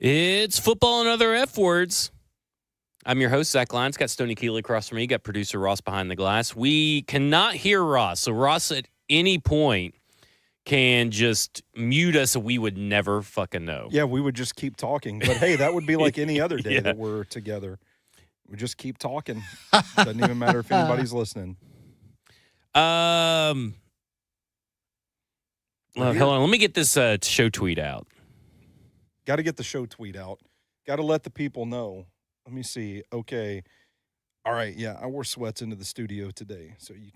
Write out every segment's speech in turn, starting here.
It's football and other F words. I'm your host, Zach Lyons. Got Stoney Keeley across from me. Got producer Ross behind the glass. We cannot hear Ross. So Ross at any point can just mute us and we would never fucking know. Yeah, we would just keep talking. But, hey, that would be like any other day that we're together. We just keep talking. Doesn't even matter if anybody's listening. Well, hold on. Let me get this show tweet out. Got to get the show tweet out. Got to let the people know. Let me see. Okay. All right. Yeah, I wore sweats into the studio today, so you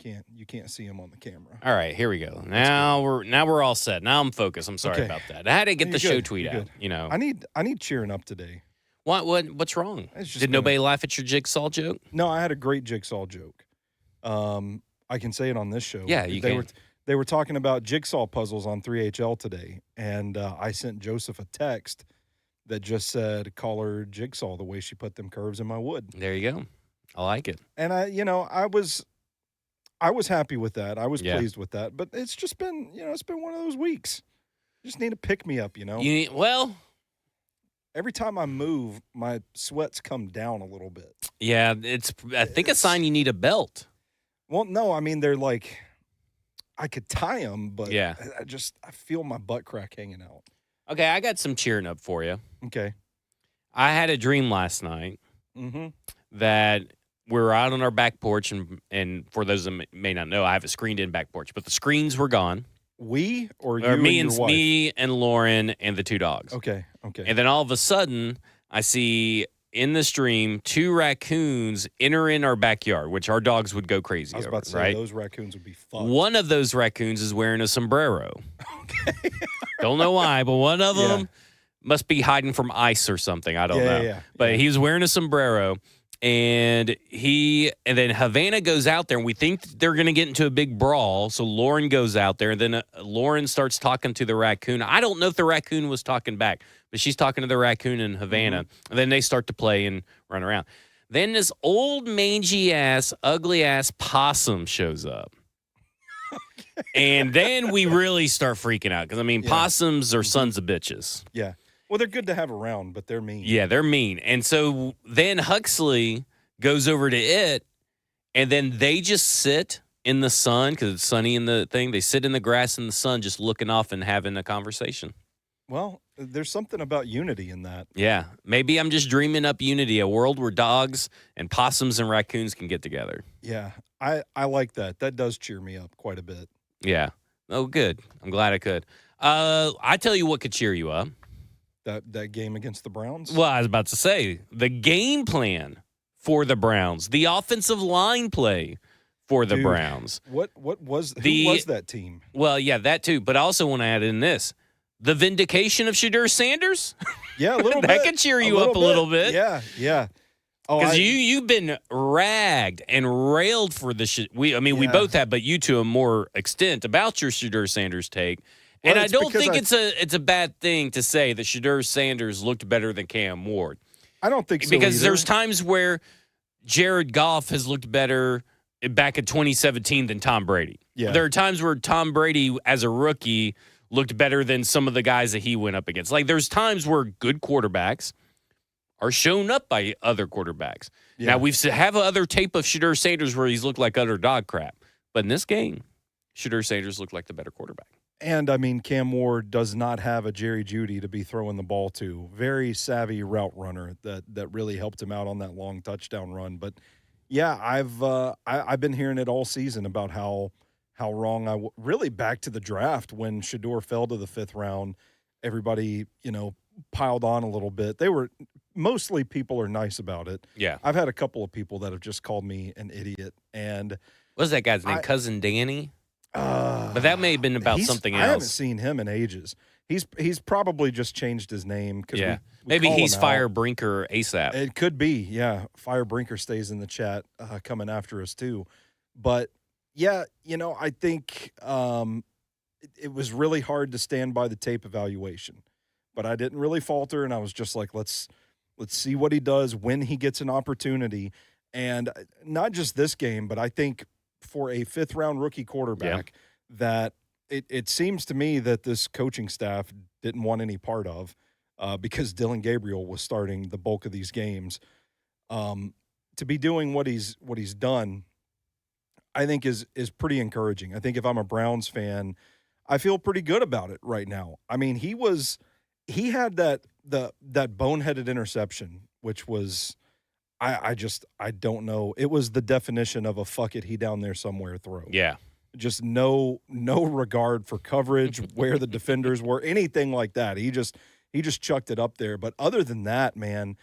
can't see them on the camera. All right, here we go. Now we're all set. Now I'm focused. I'm sorry about that. I had to get the show tweet out. You know, I need cheering up today. What's wrong? Did nobody laugh at your jigsaw joke? No, I had a great jigsaw joke. I can say it on this show. Yeah, you can. They were talking about jigsaw puzzles on 3HL today, and I sent Joseph a text that just said, "Call her Jigsaw the way she put them curves in my wood." There you go. I like it. And I was happy with that. I was pleased with that. But it's just been, it's been one of those weeks. You just need to pick me up, Every time I move, my sweats come down a little bit. Yeah, I think a sign you need a belt. Well, no, I mean, they're like, I could tie them, but yeah. I feel my butt crack hanging out. Okay, I got some cheering up for you. Okay. I had a dream last night that we were out on our back porch, and for those that may not know, I have a screened-in back porch, but the screens were gone. We or you or me and your wife? Me and Lauren and the two dogs. Okay. And then all of a sudden, I see in the stream 2 raccoons enter in our backyard, which our dogs would go crazy over. I was about to say, those raccoons would be fucked. One of those raccoons is wearing a sombrero. Okay. Don't know why, but one of them must be hiding from ice or something. I don't know. But he was wearing a sombrero. And then Havana goes out there, and we think they're going to get into a big brawl. So Lauren goes out there, and then Lauren starts talking to the raccoon. I don't know if the raccoon was talking back, but she's talking to the raccoon and Havana. And then they start to play and run around. Then this old, mangy-ass, ugly-ass possum shows up. And then we really start freaking out because, possums are sons of bitches. Yeah. Well, they're good to have around, but they're mean. Yeah, they're mean. And so then Huxley goes over to it, and then they just sit in the sun because it's sunny in the thing. They sit in the grass in the sun just looking off and having a conversation. Well, there's something about unity in that. Yeah. Maybe I'm just dreaming up unity, a world where dogs and possums and raccoons can get together. Yeah, I like that. That does cheer me up quite a bit. Yeah. Oh, good. I'm glad I could. I tell you what could cheer you up. That game against the Browns? Well, I was about to say, the game plan for the Browns, the offensive line play for the Browns. Who was that team? Well, yeah, that too. But I also want to add in this. The vindication of Shedeur Sanders? Yeah, a little bit. That could cheer you up a little bit. Yeah. Because you've been ragged and railed for the we both have, but you to a more extent about your Shedeur Sanders take. Well, and I don't think it's a bad thing to say that Shedeur Sanders looked better than Cam Ward. I don't think so because either. There's times where Jared Goff has looked better back in 2017 than Tom Brady. Yeah. There are times where Tom Brady, as a rookie, looked better than some of the guys that he went up against. Like, there's times where good quarterbacks are shown up by other quarterbacks. Yeah. Now, we have other tape of Shedeur Sanders where he's looked like utter dog crap. But in this game, Shedeur Sanders looked like the better quarterback. And, Cam Ward does not have a Jerry Jeudy to be throwing the ball to. Very savvy route runner that really helped him out on that long touchdown run. But, yeah, I've been hearing it all season about how wrong really back to the draft when Shedeur fell to the 5th round. Everybody, piled on a little bit. Mostly people are nice about it. Yeah. I've had a couple of people that have just called me an idiot. And what's that guy's name? Cousin Danny? But that may have been about something else. I haven't seen him in ages. He's probably just changed his name. Yeah. Maybe he's Fire Brinker ASAP. It could be, yeah. Fire Brinker stays in the chat coming after us too. But, yeah, I think it was really hard to stand by the tape evaluation. But I didn't really falter, and I was just like, let's see what he does when he gets an opportunity. And not just this game, but I think for a 5th-round rookie quarterback that it seems to me that this coaching staff didn't want any part of. because Dillon Gabriel was starting the bulk of these games. To be doing what he's done, I think is pretty encouraging. I think if I'm a Browns fan, I feel pretty good about it right now. I mean, he had that boneheaded interception, which was I don't know. It was the definition of a fuck it, he down there somewhere throw. Yeah. Just no regard for coverage, where the defenders were, anything like that. He just chucked it up there. But other than that, man,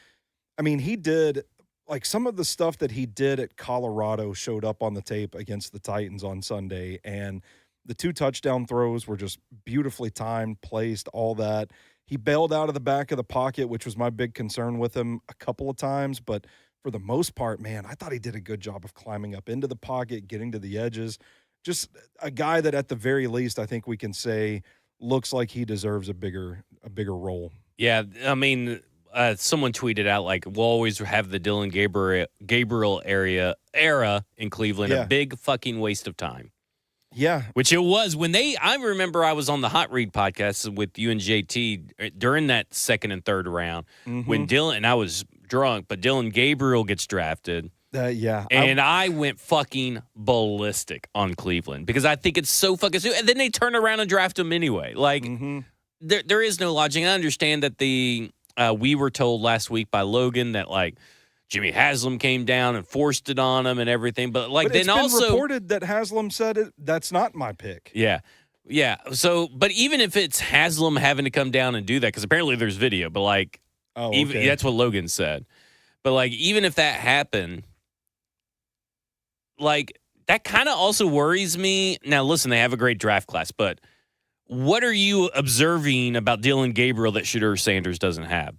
I mean, he did like some of the stuff that he did at Colorado showed up on the tape against the Titans on Sunday, and the 2 touchdown throws were just beautifully timed, placed, all that. He bailed out of the back of the pocket, which was my big concern with him a couple of times, but for the most part, man, I thought he did a good job of climbing up into the pocket, getting to the edges. Just a guy that at the very least, I think we can say looks like he deserves a bigger role. Yeah, I mean, someone tweeted out, like, we'll always have the Dillon Gabriel era in Cleveland, a big fucking waste of time. Yeah. Which it was when I remember I was on the Hot Read podcast with you and JT during that second and third round when Dillon, and I was drunk, but Dillon Gabriel gets drafted. Yeah. And I went fucking ballistic on Cleveland because I think it's so fucking stupid. And then they turn around and draft him anyway. Like, there is no logic. I understand that we were told last week by Logan that, like, Jimmy Haslam came down and forced it on him and everything. But, like, then also. It's been reported that Haslam said that's not my pick. Yeah. Yeah. So, but even if it's Haslam having to come down and do that, because apparently there's video, but, like, that's what Logan said. But, like, even if that happened, like, that kind of also worries me. Now, listen, they have a great draft class, but what are you observing about Dillon Gabriel that Shedeur Sanders doesn't have?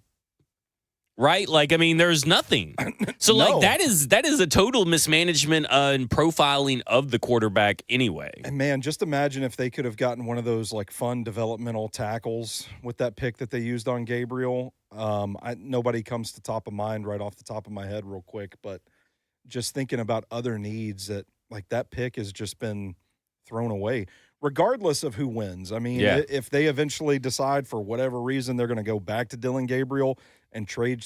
Right? Like, I mean, there's nothing. So, like, that is a total mismanagement and profiling of the quarterback anyway. And, man, just imagine if they could have gotten one of those, like, fun developmental tackles with that pick that they used on Gabriel. Nobody comes to top of mind right off the top of my head real quick, but just thinking about other needs that pick has just been thrown away, regardless of who wins. I mean, if they eventually decide for whatever reason they're going to go back to Dillon Gabriel and trade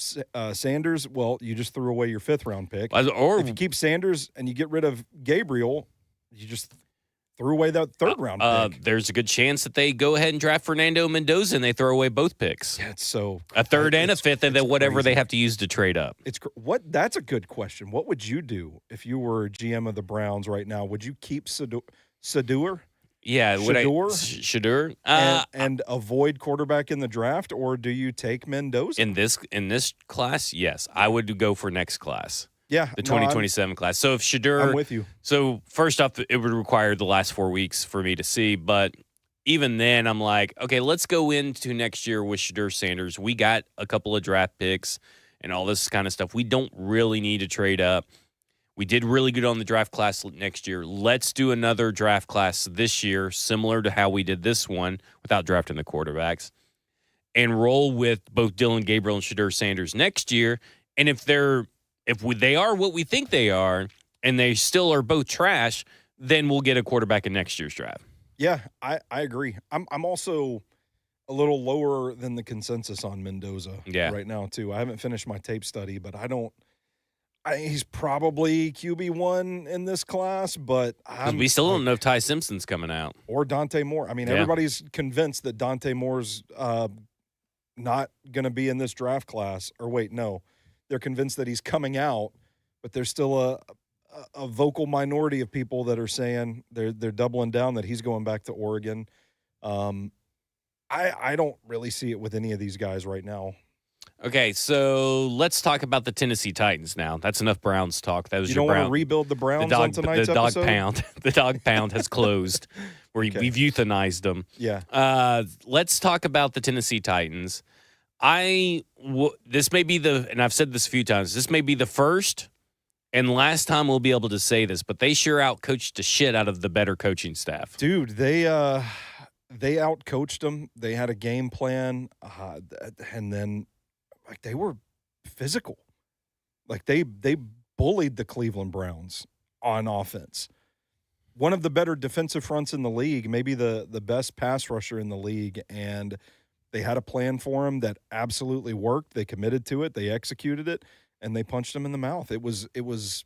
Sanders, well, you just threw away your 5th-round pick. Or if you keep Sanders and you get rid of Gabriel, you just threw away that 3rd-round pick. There's a good chance that they go ahead and draft Fernando Mendoza and they throw away both picks. Yeah, it's so a 3rd and a 5th, and then whatever crazy they have to use to trade up. That's a good question. What would you do if you were GM of the Browns right now? Would you keep Shedeur? Yeah, Shedeur and avoid quarterback in the draft, or do you take Mendoza in this class? Yes, I would go for next class. Yeah, the 2027 class. So if Shedeur, I'm with you. So first off, it would require the last 4 weeks for me to see, but even then, I'm like, okay, let's go into next year with Shedeur Sanders. We got a couple of draft picks and all this kind of stuff. We don't really need to trade up. We did really good on the draft class next year. Let's do another draft class this year, similar to how we did this one without drafting the quarterbacks, and roll with both Dillon Gabriel and Shedeur Sanders next year. And if they are what we think they are, and they still are both trash, then we'll get a quarterback in next year's draft. Yeah, I agree. I'm also a little lower than the consensus on Mendoza right now, too. I haven't finished my tape study, but he's probably QB1 in this class, but we still don't know if Ty Simpson's coming out. Or Dante Moore. I mean, everybody's convinced that Dante Moore's not going to be in this draft class. Or wait, no. They're convinced that he's coming out, but there's still a vocal minority of people that are saying they're doubling down that he's going back to Oregon. I don't really see it with any of these guys right now. Okay, so let's talk about the Tennessee Titans now. That's enough Browns talk. That was you don't want to rebuild the Browns on tonight's episode? The dog pound has closed. We've euthanized them. Yeah. Let's talk about the Tennessee Titans. This may be and I've said this a few times, this may be the first and last time we'll be able to say this, but they sure outcoached the shit out of the better coaching staff. Dude, they outcoached them. They had a game plan, and then they were physical. Like they bullied the Cleveland Browns on offense. One of the better defensive fronts in the league, maybe the best pass rusher in the league, and They had a plan for him that absolutely worked. They committed to it. They executed it, and they punched him in the mouth. It was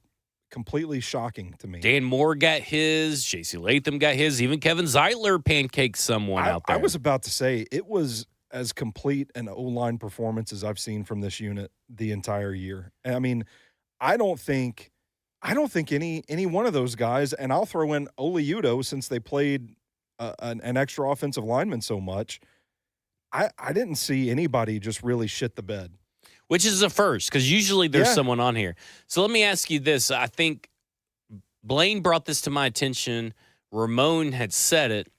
completely shocking to me. Dan Moore got his. J.C. Latham got his. Even Kevin Zeitler pancaked someone out there. I was about to say, it was as complete an O-line performance as I've seen from this unit the entire year. I mean, I don't think any one of those guys, and I'll throw in Oli Udoh since they played an extra offensive lineman so much, I didn't see anybody just really shit the bed. Which is a first, because usually there's someone on here. So let me ask you this. I think Blaine brought this to my attention. Ramon had said it,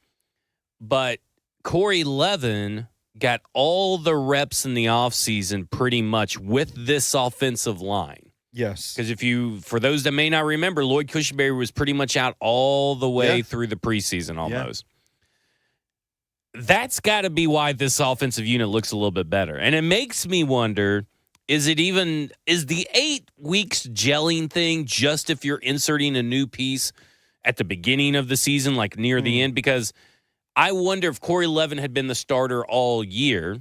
but Corey Levin got all the reps in the offseason pretty much with this offensive line. Yes. Because for those that may not remember, Lloyd Cushenberry was pretty much out all the way through the preseason almost. Yeah. That's got to be why this offensive unit looks a little bit better. And it makes me wonder, is the 8 weeks gelling thing just if you're inserting a new piece at the beginning of the season, like near the end? Because I wonder if Corey Levin had been the starter all year.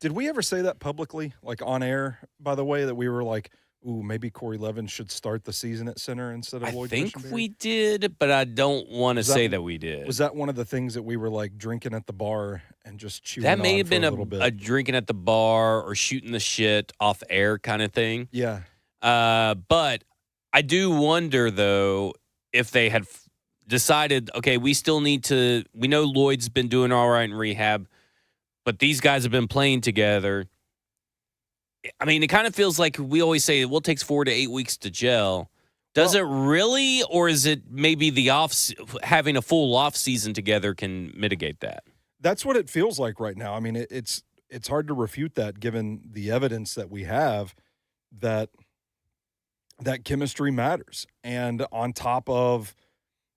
Did we ever say that publicly, like on air, by the way, that we were like, ooh, maybe Corey Levin should start the season at center instead of Lloyd Cushenberry? I think we did, but I don't want to say that we did. Was that one of the things that we were like drinking at the bar and just chewing on? That may have been a drinking at the bar or shooting the shit off air kind of thing. Yeah. But I do wonder, though, if they had decided, okay, we know Lloyd's been doing all right in rehab, but these guys have been playing together. I mean, it kind of feels like we always say, well, it takes 4 to 8 weeks to gel. Does it really, or is it maybe having a full off season together can mitigate that? That's what it feels like right now. I mean, it's hard to refute that given the evidence that we have that chemistry matters. And on top of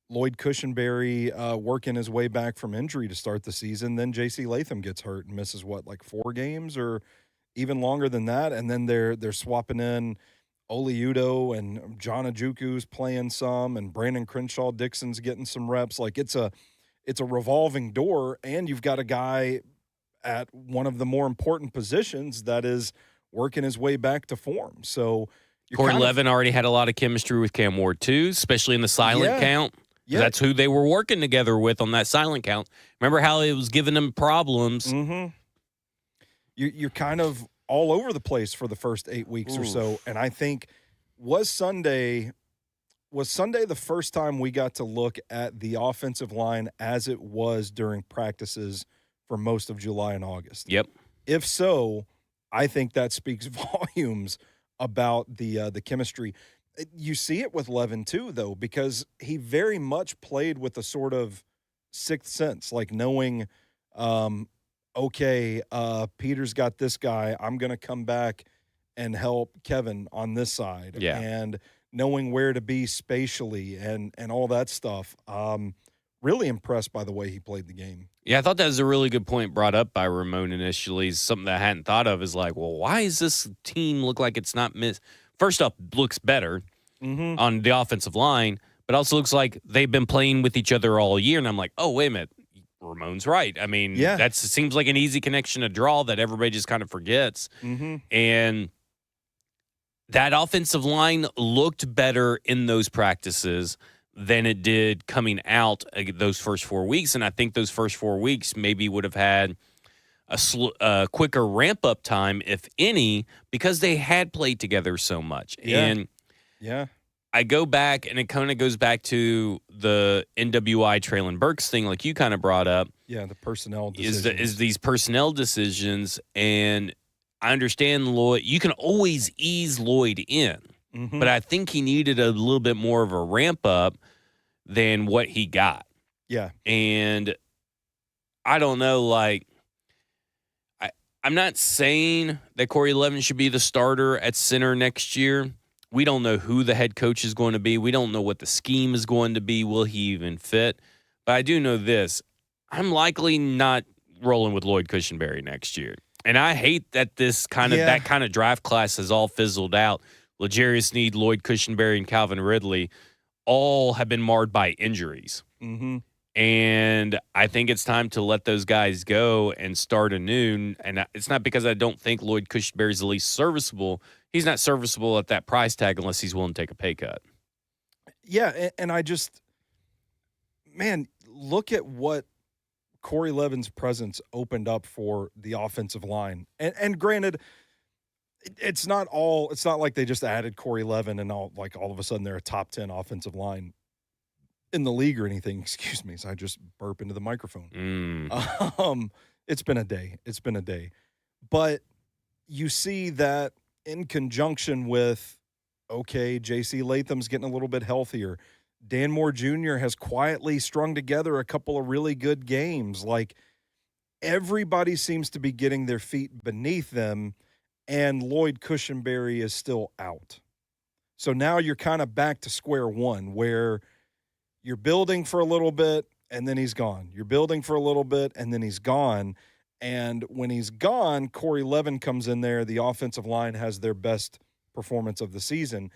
Lloyd Cushenberry working his way back from injury to start the season, then J.C. Latham gets hurt and misses like 4 games or even longer than that, and then they're swapping in Oli Udoh and John Ojukwu playing some, and Brandon Crenshaw Dixon's getting some reps. Like it's a revolving door, and you've got a guy at one of the more important positions that is working his way back to form. So Corey Levin already had a lot of chemistry with Cam Ward too, especially in the silent count. Yeah. That's who they were working together with on that silent count. Remember how it was giving them problems? Mm-hmm. You're kind of all over the place for the first 8 weeks or so. And I think was Sunday the first time we got to look at the offensive line as it was during practices for most of July and August? Yep. If so, I think that speaks volumes about the chemistry. You see it with Levin too, though, because he very much played with a sort of sixth sense, like knowing okay, Peter's got this guy. I'm going to come back and help Kevin on this side. Yeah. And knowing where to be spatially and all that stuff. Really impressed by the way he played the game. Yeah, I thought that was a really good point brought up by Ramon initially. Something that I hadn't thought of is like, well, why does this team look like it's not First off, looks better on the offensive line, but also looks like they've been playing with each other all year. And I'm like, oh, wait a minute. Ramon's right. I mean, that seems like an easy connection to draw that everybody just kind of forgets. Mm-hmm. And that offensive line looked better in those practices than it did coming out those first 4 weeks. And I think those first 4 weeks maybe would have had a quicker ramp-up time, if any, because they had played together so much. Yeah. And I go back, and it kind of goes back to the NWI Traylon Burks thing, like you kind of brought up. Yeah, the personnel decisions. Is these personnel decisions, and I understand Lloyd. You can always ease Lloyd in, but I think he needed a little bit more of a ramp-up than what he got. Yeah. And I don't know, like, I'm not saying that Corey Levin should be the starter at center next year. We don't know who the head coach is going to be. We don't know what the scheme is going to be. Will he even fit? But I do know this. I'm likely not rolling with Lloyd Cushenberry next year. And I hate that that kind of draft class has all fizzled out. L'Jarius Sneed, Lloyd Cushenberry, and Calvin Ridley all have been marred by injuries. Mm-hmm. And I think it's time to let those guys go and start anew. And it's not because I don't think Lloyd Cushenberry's the least serviceable. He's not serviceable at that price tag unless he's willing to take a pay cut. Yeah, and I just, man, look at what Corey Levin's presence opened up for the offensive line. And granted, it's not like they just added Corey Levin and all of a sudden they're a top 10 offensive line in the league or anything. Excuse me. So I just burp into the microphone. It's been a day. But you see that in conjunction with, okay, J.C. Latham's getting a little bit healthier. Dan Moore Jr. has quietly strung together a couple of really good games. Like, everybody seems to be getting their feet beneath them, and Lloyd Cushenberry is still out. So now you're kind of back to square one, where you're building for a little bit, and then he's gone. You're building for a little bit, and then he's gone. And when he's gone, Corey Levin comes in there. The offensive line has their best performance of the season.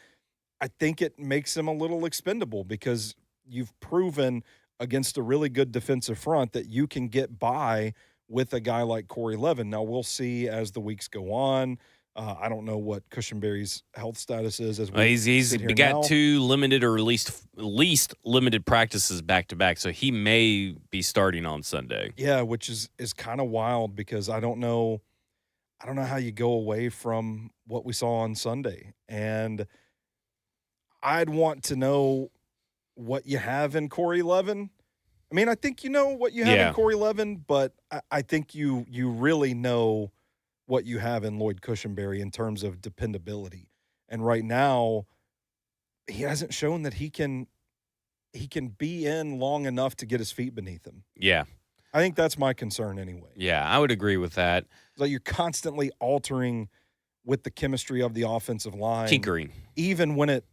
I think it makes him a little expendable because you've proven against a really good defensive front that you can get by with a guy like Corey Levin. Now, we'll see as the weeks go on. I don't know what Cushenberry's health status is. As he's got 2 limited or least limited practices back to back, so he may be starting on Sunday. Yeah, which is kind of wild because I don't know how you go away from what we saw on Sunday. And I'd want to know what you have in Corey Levin. I mean, I think you know what you have in Corey Levin, but I think you really know what you have in Lloyd Cushenberry in terms of dependability. And right now, he hasn't shown that he can be in long enough to get his feet beneath him. Yeah. I think that's my concern anyway. Yeah, I would agree with that. It's like you're constantly altering with the chemistry of the offensive line. Tinkering. Even when it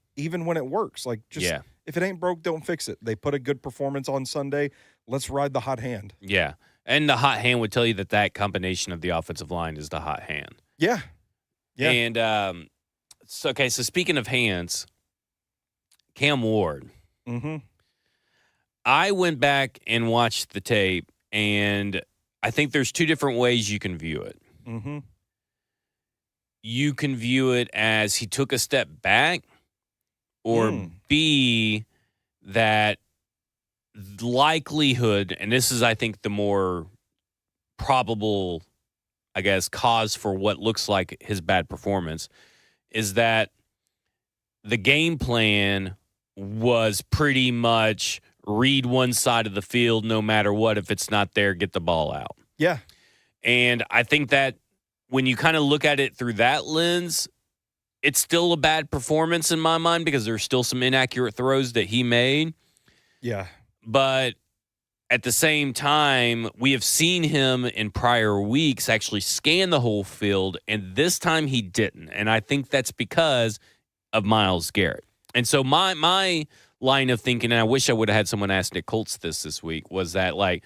works. Like, just if it ain't broke, don't fix it. They put a good performance on Sunday. Let's ride the hot hand. Yeah. And the hot hand would tell you that combination of the offensive line is the hot hand. Yeah. Yeah. And so speaking of hands, Cam Ward. Mm-hmm. I went back and watched the tape, and I think there's 2 different ways you can view it. Mm-hmm. You can view it as he took a step back, or B, that likelihood, and this is, I think, the more probable, I guess, cause for what looks like his bad performance, is that the game plan was pretty much read one side of the field no matter what. If it's not there, get the ball out. Yeah. And I think that when you kind of look at it through that lens, it's still a bad performance in my mind because there's still some inaccurate throws that he made. Yeah. But at the same time, we have seen him in prior weeks actually scan the whole field, and this time he didn't. And I think that's because of Myles Garrett. And so my line of thinking, and I wish I would have had someone ask Nick Colts this week, was that, like,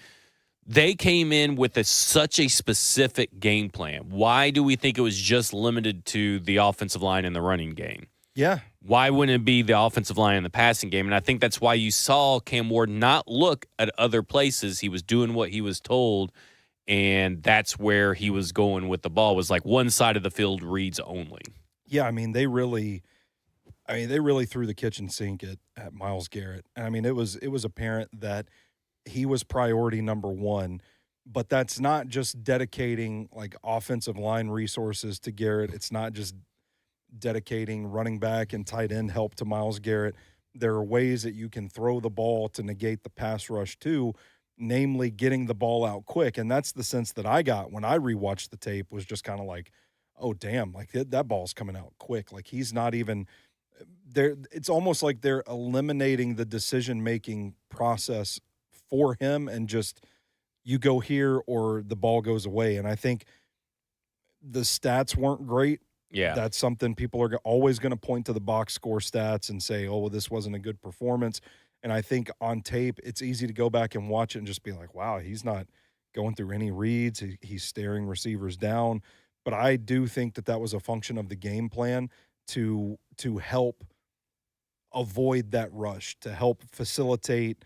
they came in with such a specific game plan. Why do we think it was just limited to the offensive line and the running game? Yeah. Why wouldn't it be the offensive line and the passing game? And I think that's why you saw Cam Ward not look at other places. He was doing what he was told, and that's where he was going with the ball, was like one side of the field reads only. Yeah, I mean, they really threw the kitchen sink at Myles Garrett. And I mean, it was apparent that he was priority number 1, but that's not just dedicating like offensive line resources to Garrett. It's not just dedicating running back and tight end help to Myles Garrett. There are ways that you can throw the ball to negate the pass rush too, namely getting the ball out quick. And that's the sense that I got when I rewatched the tape, was just kind of like, oh, damn, like that ball's coming out quick. Like, he's not even there. It's almost like they're eliminating the decision-making process for him and just, you go here or the ball goes away. And I think the stats weren't great. Yeah. That's something people are always going to point to the box score stats and say, oh, well, this wasn't a good performance. And I think on tape, it's easy to go back and watch it and just be like, wow, he's not going through any reads. He's staring receivers down. But I do think that was a function of the game plan to help avoid that rush, to help facilitate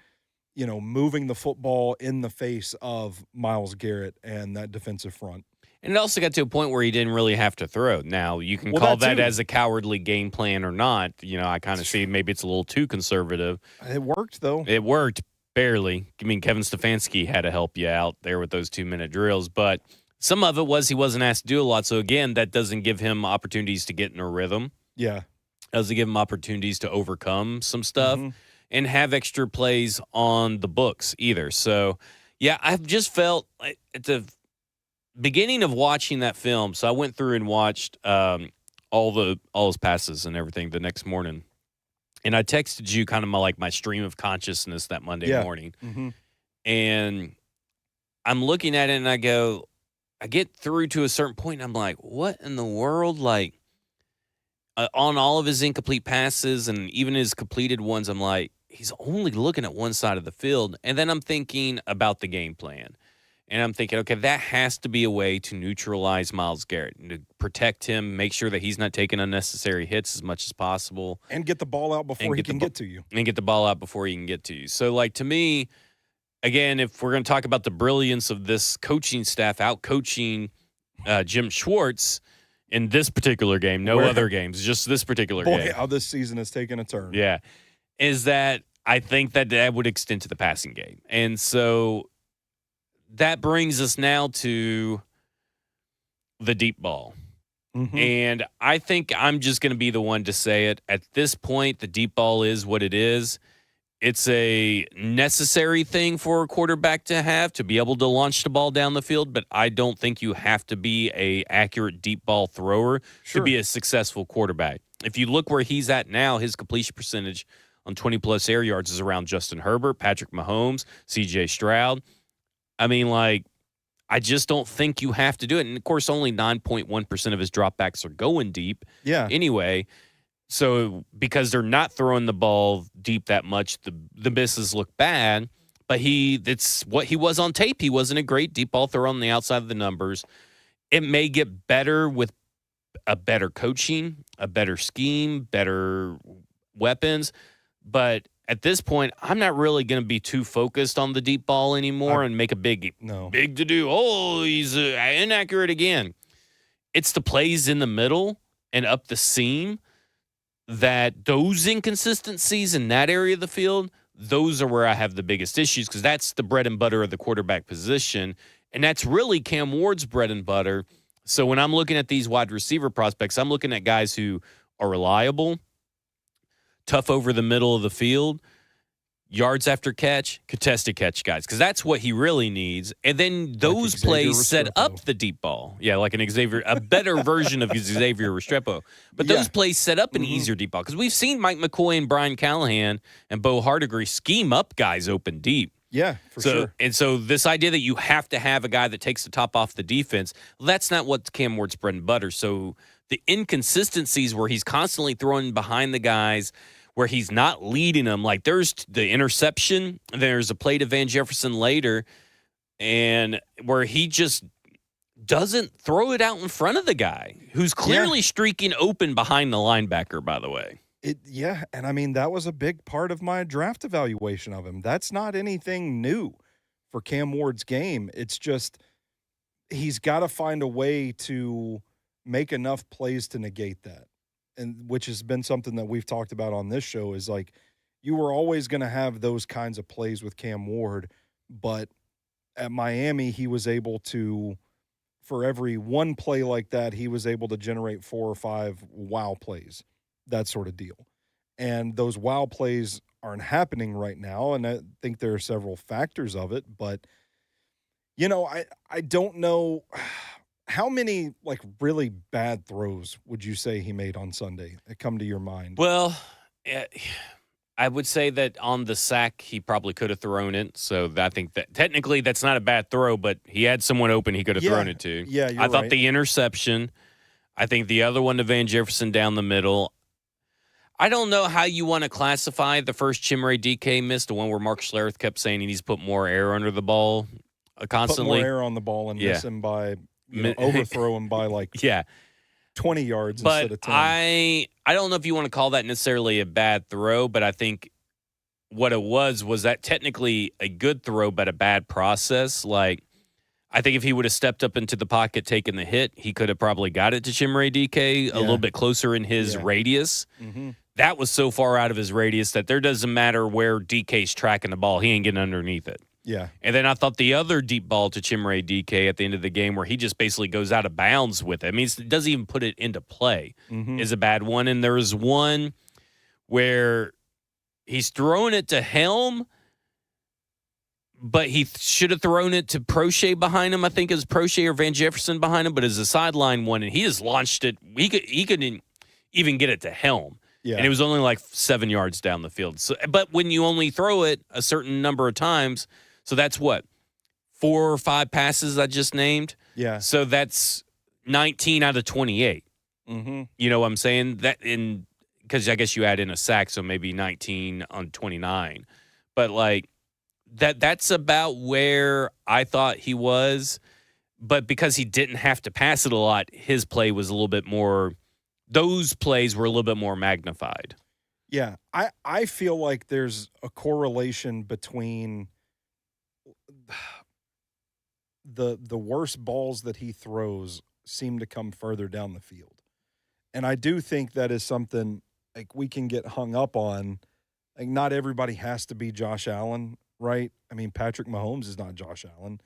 moving the football in the face of Myles Garrett and that defensive front. And it also got to a point where he didn't really have to throw. Now, you can call that as a cowardly game plan or not. I kind of see maybe it's a little too conservative. It worked, though. It worked, barely. I mean, Kevin Stefanski had to help you out there with those 2-minute drills. But some of it was he wasn't asked to do a lot. So, again, that doesn't give him opportunities to get in a rhythm. Yeah. Doesn't give him opportunities to overcome some stuff and have extra plays on the books either. So, yeah, I've just felt at the beginning of watching that film, so I went through and watched all his passes and everything the next morning, and I texted you kind of my stream of consciousness that Monday morning, and I'm looking at it and I get through to a certain point and I'm like, what in the world? Like on all of his incomplete passes and even his completed ones, I'm like, he's only looking at one side of the field, and then I'm thinking about the game plan. And I'm thinking, okay, that has to be a way to neutralize Myles Garrett and to protect him, make sure that he's not taking unnecessary hits as much as possible. And get the ball out before he can get to you. And get the ball out before he can get to you. So, to me, again, if we're going to talk about the brilliance of this coaching staff out-coaching Jim Schwartz in this particular game, other games, just this particular game. Boy, how this season has taken a turn. Yeah. Is that I think that would extend to the passing game. And so that brings us now to the deep ball. And I think I'm just going to be the one to say it. At this point, the deep ball is what it is. It's a necessary thing for a quarterback to have to be able to launch the ball down the field, but I don't think you have to be a accurate deep ball thrower to be a successful quarterback. If you look where he's at now, his completion percentage on 20-plus air yards is around Justin Herbert, Patrick Mahomes, C.J. Stroud. I mean, I just don't think you have to do it. And, of course, only 9.1% of his dropbacks are going deep anyway. So because they're not throwing the ball deep that much, the misses look bad. But it's what he was on tape. He wasn't a great deep ball thrower on the outside of the numbers. It may get better with a better coaching, a better scheme, better weapons. But at this point, I'm not really going to be too focused on the deep ball anymore and make a big to do. Oh, he's inaccurate again. It's the plays in the middle and up the seam that those inconsistencies in that area of the field, those are where I have the biggest issues because that's the bread and butter of the quarterback position. And that's really Cam Ward's bread and butter. So when I'm looking at these wide receiver prospects, I'm looking at guys who are reliable, tough over the middle of the field, yards after catch, contested catch guys, because that's what he really needs. And then those plays set up the deep ball. Yeah, like a better version of Xavier Restrepo. But those plays set up an easier deep ball because we've seen Mike McCoy and Brian Callahan and Bo Hardigree scheme up guys open deep. Yeah, for sure. And so this idea that you have to have a guy that takes the top off the defense, that's not what Cam Ward's bread and butter. So the inconsistencies where he's constantly throwing behind the guys, where he's not leading them, like there's the interception, there's a play to Van Jefferson later, and where he just doesn't throw it out in front of the guy who's clearly streaking open behind the linebacker, by the way. And I mean, that was a big part of my draft evaluation of him. That's not anything new for Cam Ward's game. It's just he's got to find a way to make enough plays to negate that, and which has been something that we've talked about on this show is like you were always going to have those kinds of plays with Cam Ward, but at Miami, he was able to, for every one play like that, he was able to generate 4 or 5 wow plays. That sort of deal. And those wow plays aren't happening right now, and I think there are several factors of it, but, I don't know how many, really bad throws would you say he made on Sunday that come to your mind? Well, I would say that on the sack, he probably could have thrown it, so I think that technically that's not a bad throw, but he had someone open he could have thrown it to. Yeah, you're I thought the interception, I think the other one to Van Jefferson down the middle, I don't know how you want to classify the first Chimere DK miss, the one where Mark Schlereth kept saying he needs to put more air under the ball constantly. Put more air on the ball and miss him by, overthrow him by 20 yards instead of 10. I don't know if you want to call that necessarily a bad throw, but I think what it was that technically a good throw, but a bad process. Like, I think if he would have stepped up into the pocket, taken the hit, he could have probably got it to Chimere Dike a little bit closer in his radius. Mm-hmm. That was so far out of his radius that there doesn't matter where DK's tracking the ball. He ain't getting underneath it. Yeah. And then I thought the other deep ball to Chimere Dike at the end of the game where he just basically goes out of bounds with it. I mean, it doesn't even put it into play is a bad one. And there was one where he's throwing it to Helm, but he should have thrown it to Prochet behind him. I think it was Prochet or Van Jefferson behind him, but it's a sideline one, and he just launched it. He couldn't even get it to Helm. Yeah. And it was only like 7 yards down the field. So, but when you only throw it a certain number of times, so that's what, 4 or 5 passes I just named? Yeah. So that's 19 out of 28. Mm-hmm. You know what I'm saying? Because I guess you add in a sack, so maybe 19 on 29. But like that's about where I thought he was. But because he didn't have to pass it a lot, his play was a little bit more. Those plays were a little bit more magnified. Yeah, I feel like there's a correlation between the worst balls that he throws seem to come further down the field. And I do think that is something like we can get hung up on. Like, not everybody has to be Josh Allen, right? I mean, Patrick Mahomes is not Josh Allen.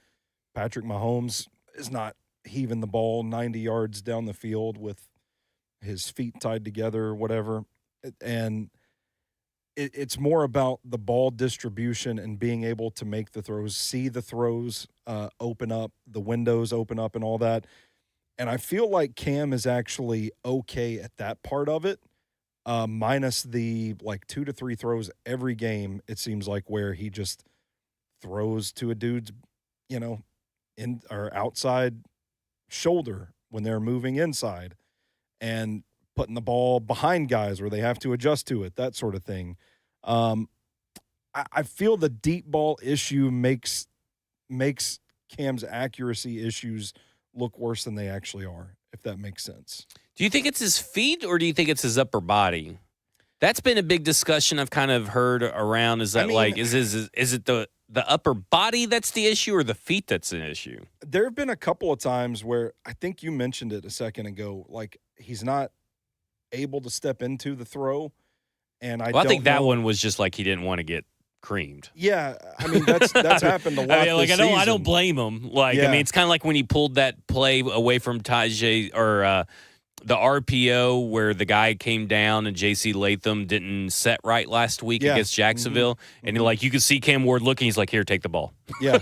Patrick Mahomes is not heaving the ball 90 yards down the field with his feet tied together or whatever. And it's more about the ball distribution and being able to make the throws, see the throws open up, the windows open up and all that. And I feel like Cam is actually okay at that part of it, minus the like 2 to 3 throws every game, it seems like, where he just throws to a dude's, in or outside shoulder when they're moving inside and putting the ball behind guys where they have to adjust to it, that sort of thing. I feel the deep ball issue makes Cam's accuracy issues look worse than they actually are, if that makes sense. Do you think it's his feet or do you think it's his upper body? That's been a big discussion I've kind of heard around. Is that is it the upper body that's the issue or the feet that's an issue? There have been a couple of times where I think you mentioned it a second ago, like he's not able to step into the throw. And I think that one was just like he didn't want to get creamed. Yeah, I mean that's happened a lot. I don't blame him. I mean, it's kind of like when he pulled that play away from Tajay or the RPO where the guy came down and J.C. Latham didn't set right last week against Jacksonville, and you could see Cam Ward looking. He's like, "Here, take the ball." Yeah,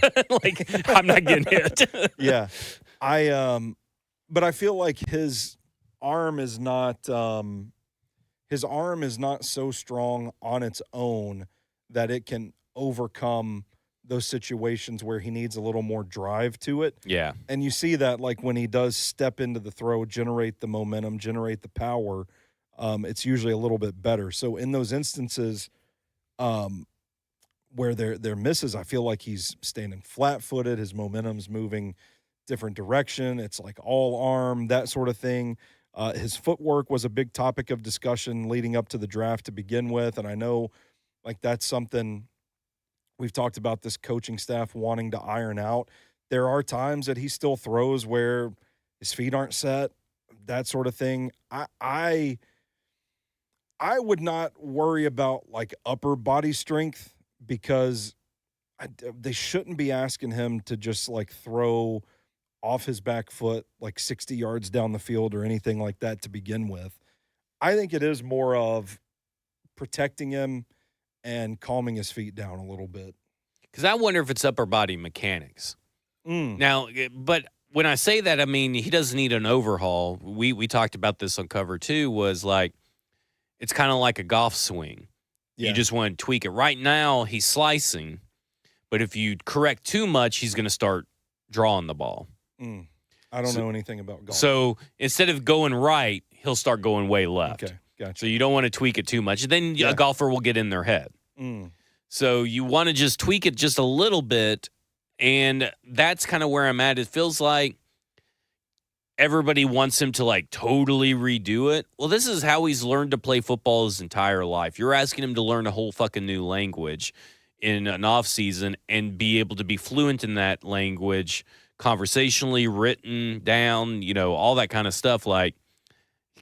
I'm not getting hit. Yeah, but I feel like his arm is not so strong on its own that it can overcome those situations where he needs a little more drive to it. Yeah. And you see that like when he does step into the throw, generate the momentum, generate the power, it's usually a little bit better. So in those instances where there misses, I feel like he's standing flat-footed, his momentum's moving different direction. It's like all arm, that sort of thing. His footwork was a big topic of discussion leading up to the draft to begin with, and I know like that's something we've talked about this coaching staff wanting to iron out. There are times that he still throws where his feet aren't set, that sort of thing. I would not worry about like upper body strength because they shouldn't be asking him to just like throw off his back foot like 60 yards down the field or anything like that to begin with. I think it is more of protecting him and calming his feet down a little bit. Because I wonder if it's upper body mechanics. Now, but when I say that, I mean, he doesn't need an overhaul. We talked about this on Cover 2, was like, it's kind of like a golf swing. Yeah. You just want to tweak it. Right now, he's slicing, but if you correct too much, he's going to start drawing the ball. I don't know anything about golf. So instead of going right, he'll start going way left. Okay, gotcha. So you don't want to tweak it too much. Then a golfer will get in their head. So you want to just tweak it just a little bit, and that's kind of where I'm at. It feels like everybody wants him to like totally redo it. Well, this is how he's learned to play football his entire life. You're asking him to learn a whole fucking new language in an off season and be able to be fluent in that language, conversationally, written down, all that kind of stuff. Like,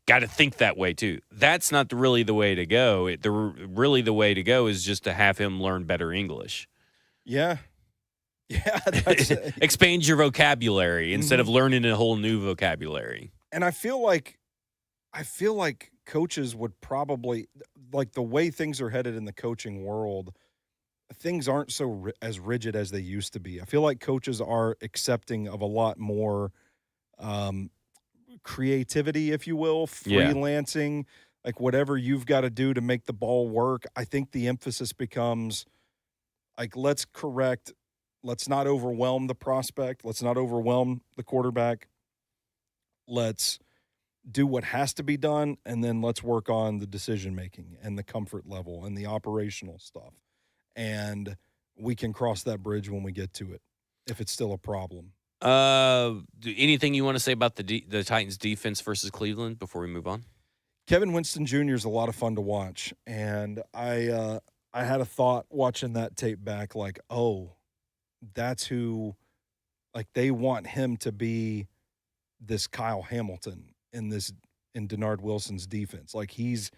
got to think that way too. That's not really the way to go. Really the way to go is just to have him learn better English. Yeah. Yeah, expand your vocabulary instead of learning a whole new vocabulary. And I feel like coaches would probably, like, the way things are headed in the coaching world, things aren't so as rigid as they used to be. I feel like coaches are accepting of a lot more creativity, if you will, freelancing, like whatever you've got to do to make the ball work. I think the emphasis becomes like, let's not overwhelm the prospect. Let's not overwhelm the quarterback. Let's do what has to be done, and then let's work on the decision-making and the comfort level and the operational stuff. And we can cross that bridge when we get to it, if it's still a problem. Anything you want to say about the Titans defense versus Cleveland before we move on? Kevin Winston Jr. is a lot of fun to watch, and I had a thought watching that tape back, like, oh, that's who, like, they want him to be this Kyle Hamilton in Denard Wilson's defense. Like, he's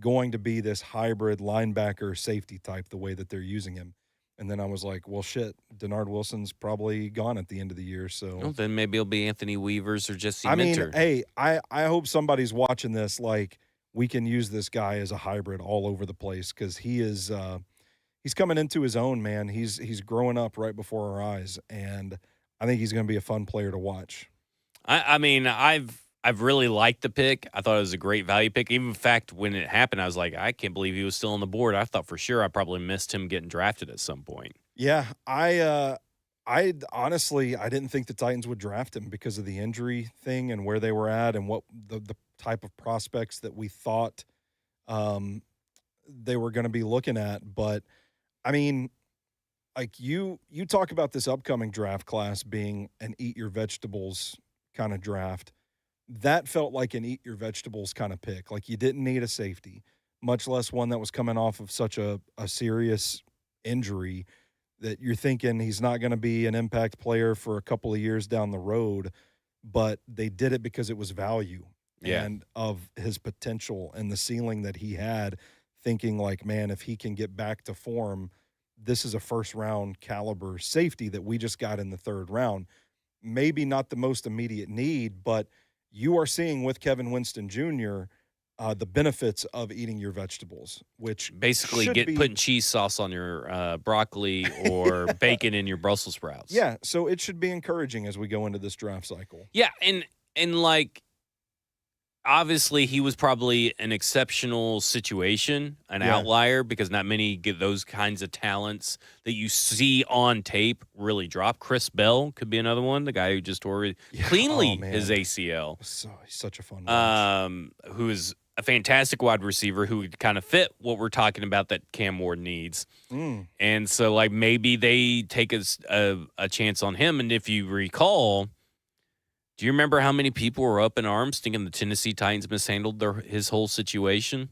going to be this hybrid linebacker safety type the way that they're using him. And then I was like, well, shit, Denard Wilson's probably gone at the end of the year. So well, then maybe it'll be Anthony Weavers or Jesse Minter. I mean, hey, I hope somebody's watching this. Like, we can use this guy as a hybrid all over the place, because he is he's coming into his own, man. He's growing up right before our eyes, and I think he's going to be a fun player to watch. I mean, I've really liked the pick. I thought it was a great value pick. Even in fact, when it happened, I was like, I can't believe he was still on the board. I thought for sure I probably missed him getting drafted at some point. Yeah, I honestly, I didn't think the Titans would draft him because of the injury thing and where they were at and what the type of prospects that we thought they were going to be looking at. But I mean, like, you talk about this upcoming draft class being an eat your vegetables kind of draft. That felt like an eat your vegetables kind of pick. Like, you didn't need a safety, much less one that was coming off of such a serious injury that you're thinking he's not going to be an impact player for a couple of years down the road. But they did it because it was value and of his potential and the ceiling that he had, thinking like, man, if he can get back to form, this is a first-round caliber safety that we just got in the third round. Maybe not the most immediate need, but you are seeing with Kevin Winston Jr. The benefits of eating your vegetables, which basically putting cheese sauce on your broccoli or bacon in your Brussels sprouts. Yeah, so it should be encouraging as we go into this draft cycle. Yeah, and like, obviously he was probably an exceptional situation, an outlier, because not many get those kinds of talents that you see on tape really drop. Chris Bell could be another one, the guy who just tore cleanly his ACL. So he's such a fun watch. Who is a fantastic wide receiver who would kind of fit what we're talking about that Cam Ward needs. And so, like, maybe they take a chance on him. And if you recall, do you remember how many people were up in arms thinking the Tennessee Titans mishandled his whole situation?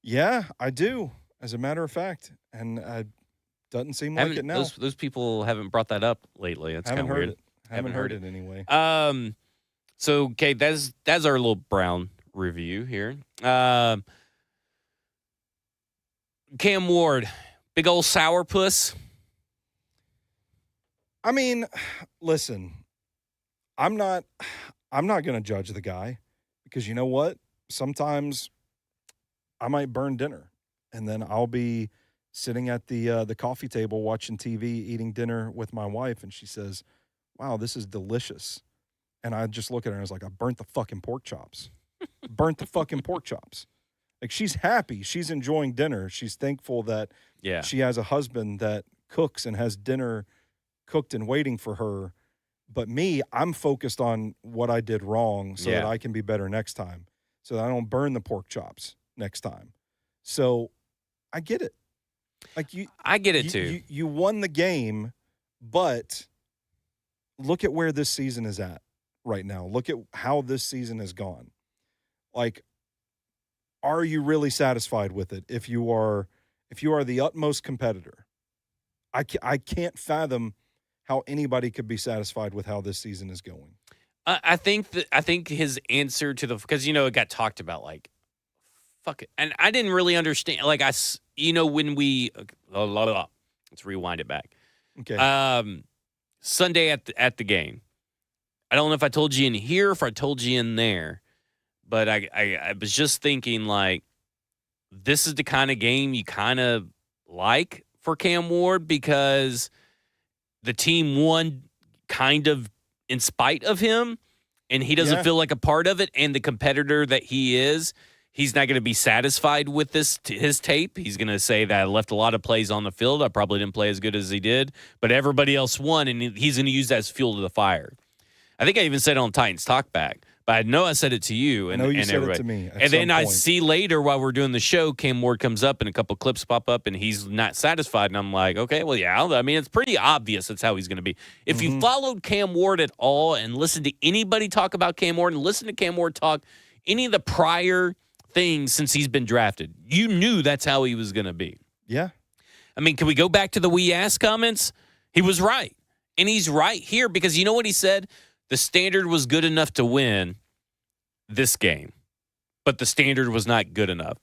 Yeah, I do, as a matter of fact. And it doesn't seem like it now. Those people haven't brought that up lately. That's kind of weird. Haven't heard it anyway. So, okay, that's our little Brown review here. Cam Ward, big old sourpuss. I mean, listen, I'm not going to judge the guy, because you know what? Sometimes I might burn dinner, and then I'll be sitting at the coffee table watching TV, eating dinner with my wife, and she says, "Wow, this is delicious." And I just look at her and I was like, "I burnt the fucking pork chops." Burnt the fucking pork chops. Like, she's happy. She's enjoying dinner. She's thankful that she has a husband that cooks and has dinner cooked and waiting for her. But me, I'm focused on what I did wrong so that I can be better next time, so that I don't burn the pork chops next time. So I get it. Like, I get it too. You won the game, but look at where this season is at. right now. Look at how this season has gone. Like, are you really satisfied with it? If you are the utmost competitor, I can't fathom how anybody could be satisfied with how this season is going. I think his answer to because it got talked about like, fuck it, and I didn't really understand. Like when we let's rewind it back. Okay. Sunday at the game. I don't know if I told you in here, if I told you in there, but I was just thinking like, this is the kind of game you kind of like for Cam Ward because the team won kind of in spite of him, and he doesn't feel like a part of it. And the competitor that he is, he's not going to be satisfied with his tape. He's going to say that I left a lot of plays on the field. I probably didn't play as good as he did, but everybody else won, and he's going to use that as fuel to the fire. I think I even said it on Titans Talkback, but I know I said it to you. And, I know you said everybody. It to me. And then I see later while we're doing the show, Cam Ward comes up and a couple clips pop up, and he's not satisfied. And I'm like, okay, well, yeah. I mean, it's pretty obvious that's how he's going to be. If you followed Cam Ward at all and listened to anybody talk about Cam Ward and listen to Cam Ward talk any of the prior things since he's been drafted, you knew that's how he was going to be. Yeah. I mean, can we go back to the we asked comments? He was right. And he's right here because you know what he said? The standard was good enough to win this game, but the standard was not good enough.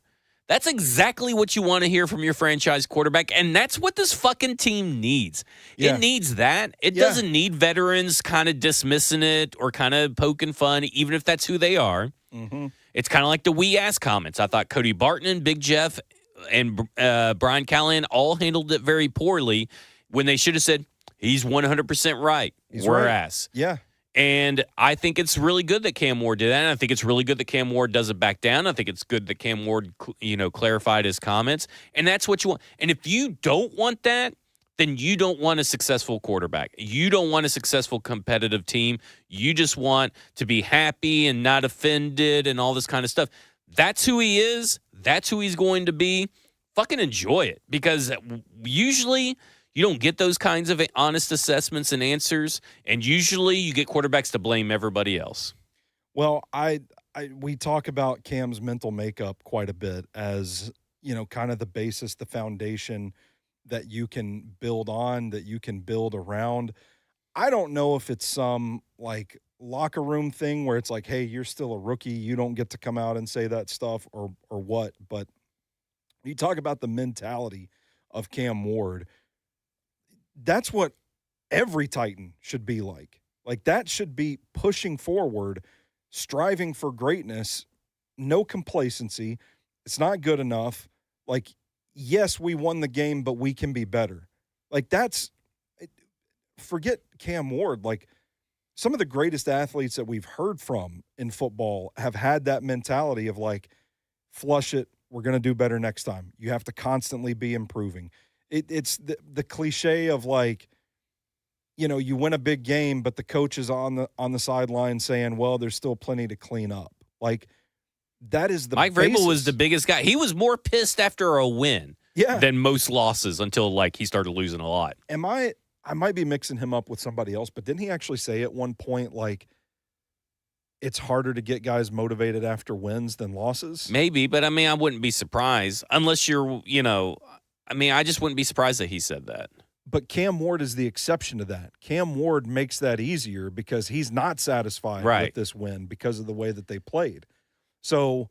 That's exactly what you want to hear from your franchise quarterback, and that's what this fucking team needs. Yeah. It needs that. It doesn't need veterans kind of dismissing it or kind of poking fun, even if that's who they are. Mm-hmm. It's kind of like the we ask comments. I thought Cody Barton, Big Jeff, and Brian Callahan all handled it very poorly when they should have said, he's 100% right. We're ass. Yeah. And I think it's really good that Cam Ward did that. And I think it's really good that Cam Ward doesn't back down. I think it's good that Cam Ward, clarified his comments. And that's what you want. And if you don't want that, then you don't want a successful quarterback. You don't want a successful competitive team. You just want to be happy and not offended and all this kind of stuff. That's who he is. That's who he's going to be. Fucking enjoy it. Because usually you don't get those kinds of honest assessments and answers, and usually you get quarterbacks to blame everybody else. Well, we talk about Cam's mental makeup quite a bit as, kind of the basis, the foundation that you can build on, that you can build around. I don't know if it's some like locker room thing where it's like, hey, you're still a rookie, you don't get to come out and say that stuff or what, but you talk about the mentality of Cam Ward. That's what every Titan should be like. Like, that should be pushing forward, striving for greatness, no complacency. It's not good enough. Like, yes, we won the game, but we can be better. Like, forget Cam Ward. Like, some of the greatest athletes that we've heard from in football have had that mentality of like, flush it, we're going to do better next time. You have to constantly be improving. It's the cliche of like, you win a big game, but the coach is on the sideline saying, well, there's still plenty to clean up. Like, that is the Mike Vrabel was the biggest guy. He was more pissed after a win than most losses until like he started losing a lot. I might be mixing him up with somebody else, but didn't he actually say at one point, like, it's harder to get guys motivated after wins than losses? Maybe, but I mean, I wouldn't be surprised unless you're, I just wouldn't be surprised that he said that. But Cam Ward is the exception to that. Cam Ward makes that easier because he's not satisfied with this win because of the way that they played. So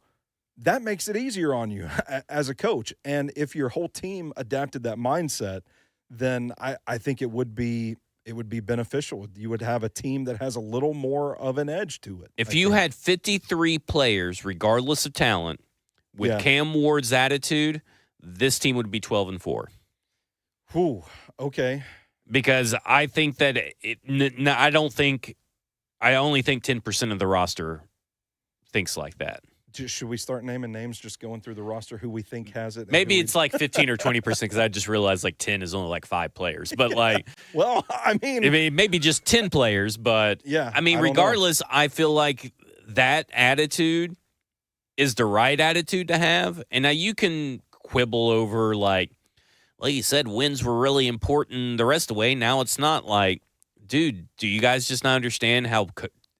that makes it easier on you as a coach. And if your whole team adapted that mindset, then I think it would be beneficial. You would have a team that has a little more of an edge to it. If you had 53 players, regardless of talent, with Cam Ward's attitude, this team would be 12-4. Whew, okay. Because I think that I only think 10% of the roster thinks like that. Should we start naming names, just going through the roster, who we think has it? Maybe it's like 15 or 20% because I just realized like 10 is only like 5 players. But like, well, I mean, maybe just 10 players. But yeah, regardless, I feel like that attitude is the right attitude to have. And now you can quibble over like you said, wins were really important the rest of the way. Now it's not like, dude, do you guys just not understand how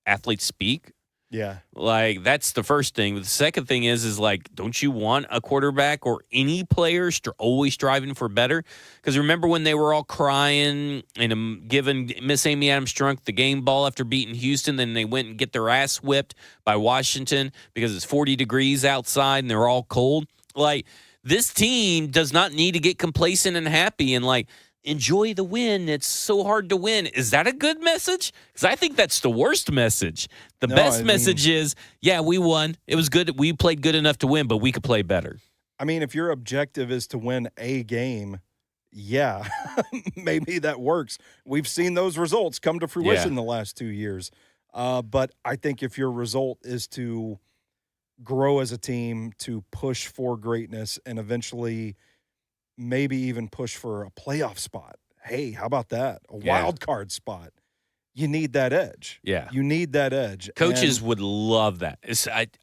athletes speak. Yeah. Like, that's the first thing. But the second thing is like, don't you want a quarterback or any player always striving for better? Because remember when they were all crying and giving Miss Amy Adams-Strunk the game ball after beating Houston, then they went and get their ass whipped by Washington because it's 40 degrees outside and they're all cold. Like, this team does not need to get complacent and happy and, like, enjoy the win. It's so hard to win. Is that a good message? Because I think that's the worst message. The best message is, yeah, we won. It was good. We played good enough to win, but we could play better. I mean, if your objective is to win a game, yeah, maybe that works. We've seen those results come to fruition the last 2 years. But I think if your result is to grow as a team, to push for greatness, and eventually maybe even push for a playoff spot. Hey, how about that? A wild card spot. You need that edge. Yeah. You need that edge. Coaches would love that.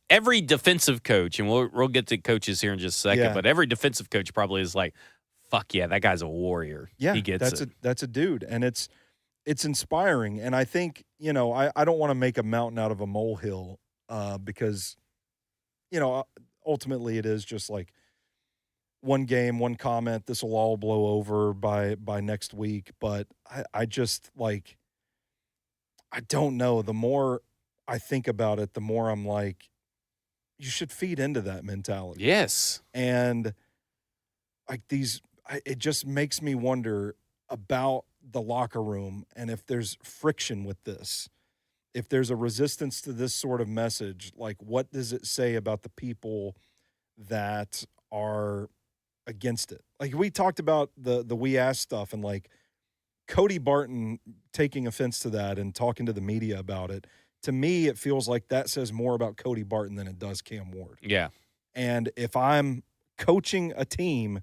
Every defensive coach, and we'll get to coaches here in just a second, but every defensive coach probably is like, fuck yeah, that guy's a warrior. Yeah, he gets that's a dude. And it's inspiring. And I think, I don't want to make a mountain out of a molehill because, ultimately it is just like, one game, one comment, this will all blow over by next week. But I just, like, I don't know. The more I think about it, the more I'm like, you should feed into that mentality. Yes. And, like, it just makes me wonder about the locker room and if there's friction with this. If there's a resistance to this sort of message, like, what does it say about the people that are against it? Like, we talked about the We Ask stuff and, like, Cody Barton taking offense to that and talking to the media about it. To me, it feels like that says more about Cody Barton than it does Cam Ward. Yeah. And if I'm coaching a team,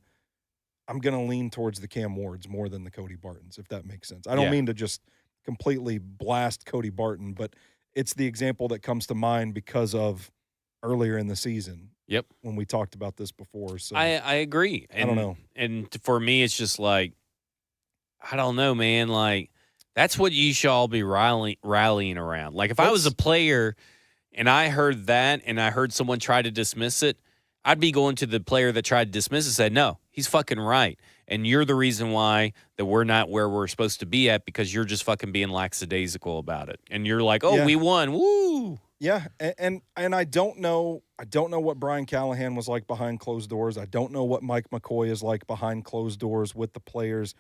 I'm going to lean towards the Cam Wards more than the Cody Bartons, if that makes sense. I don't mean to just completely blast Cody Barton, but it's the example that comes to mind because of earlier in the season. Yep. When we talked about this before. So I agree. I don't know. And for me, it's just like, I don't know, man. Like, that's what you should all be rallying around. Like, if I was a player and I heard that and I heard someone try to dismiss it, I'd be going to the player that tried to dismiss it and say, no, he's fucking right. And you're the reason why that we're not where we're supposed to be at because you're just fucking being lackadaisical about it. And you're like, oh, we won. Woo. Yeah, and I don't know what Brian Callahan was like behind closed doors. I don't know what Mike McCoy is like behind closed doors with the players,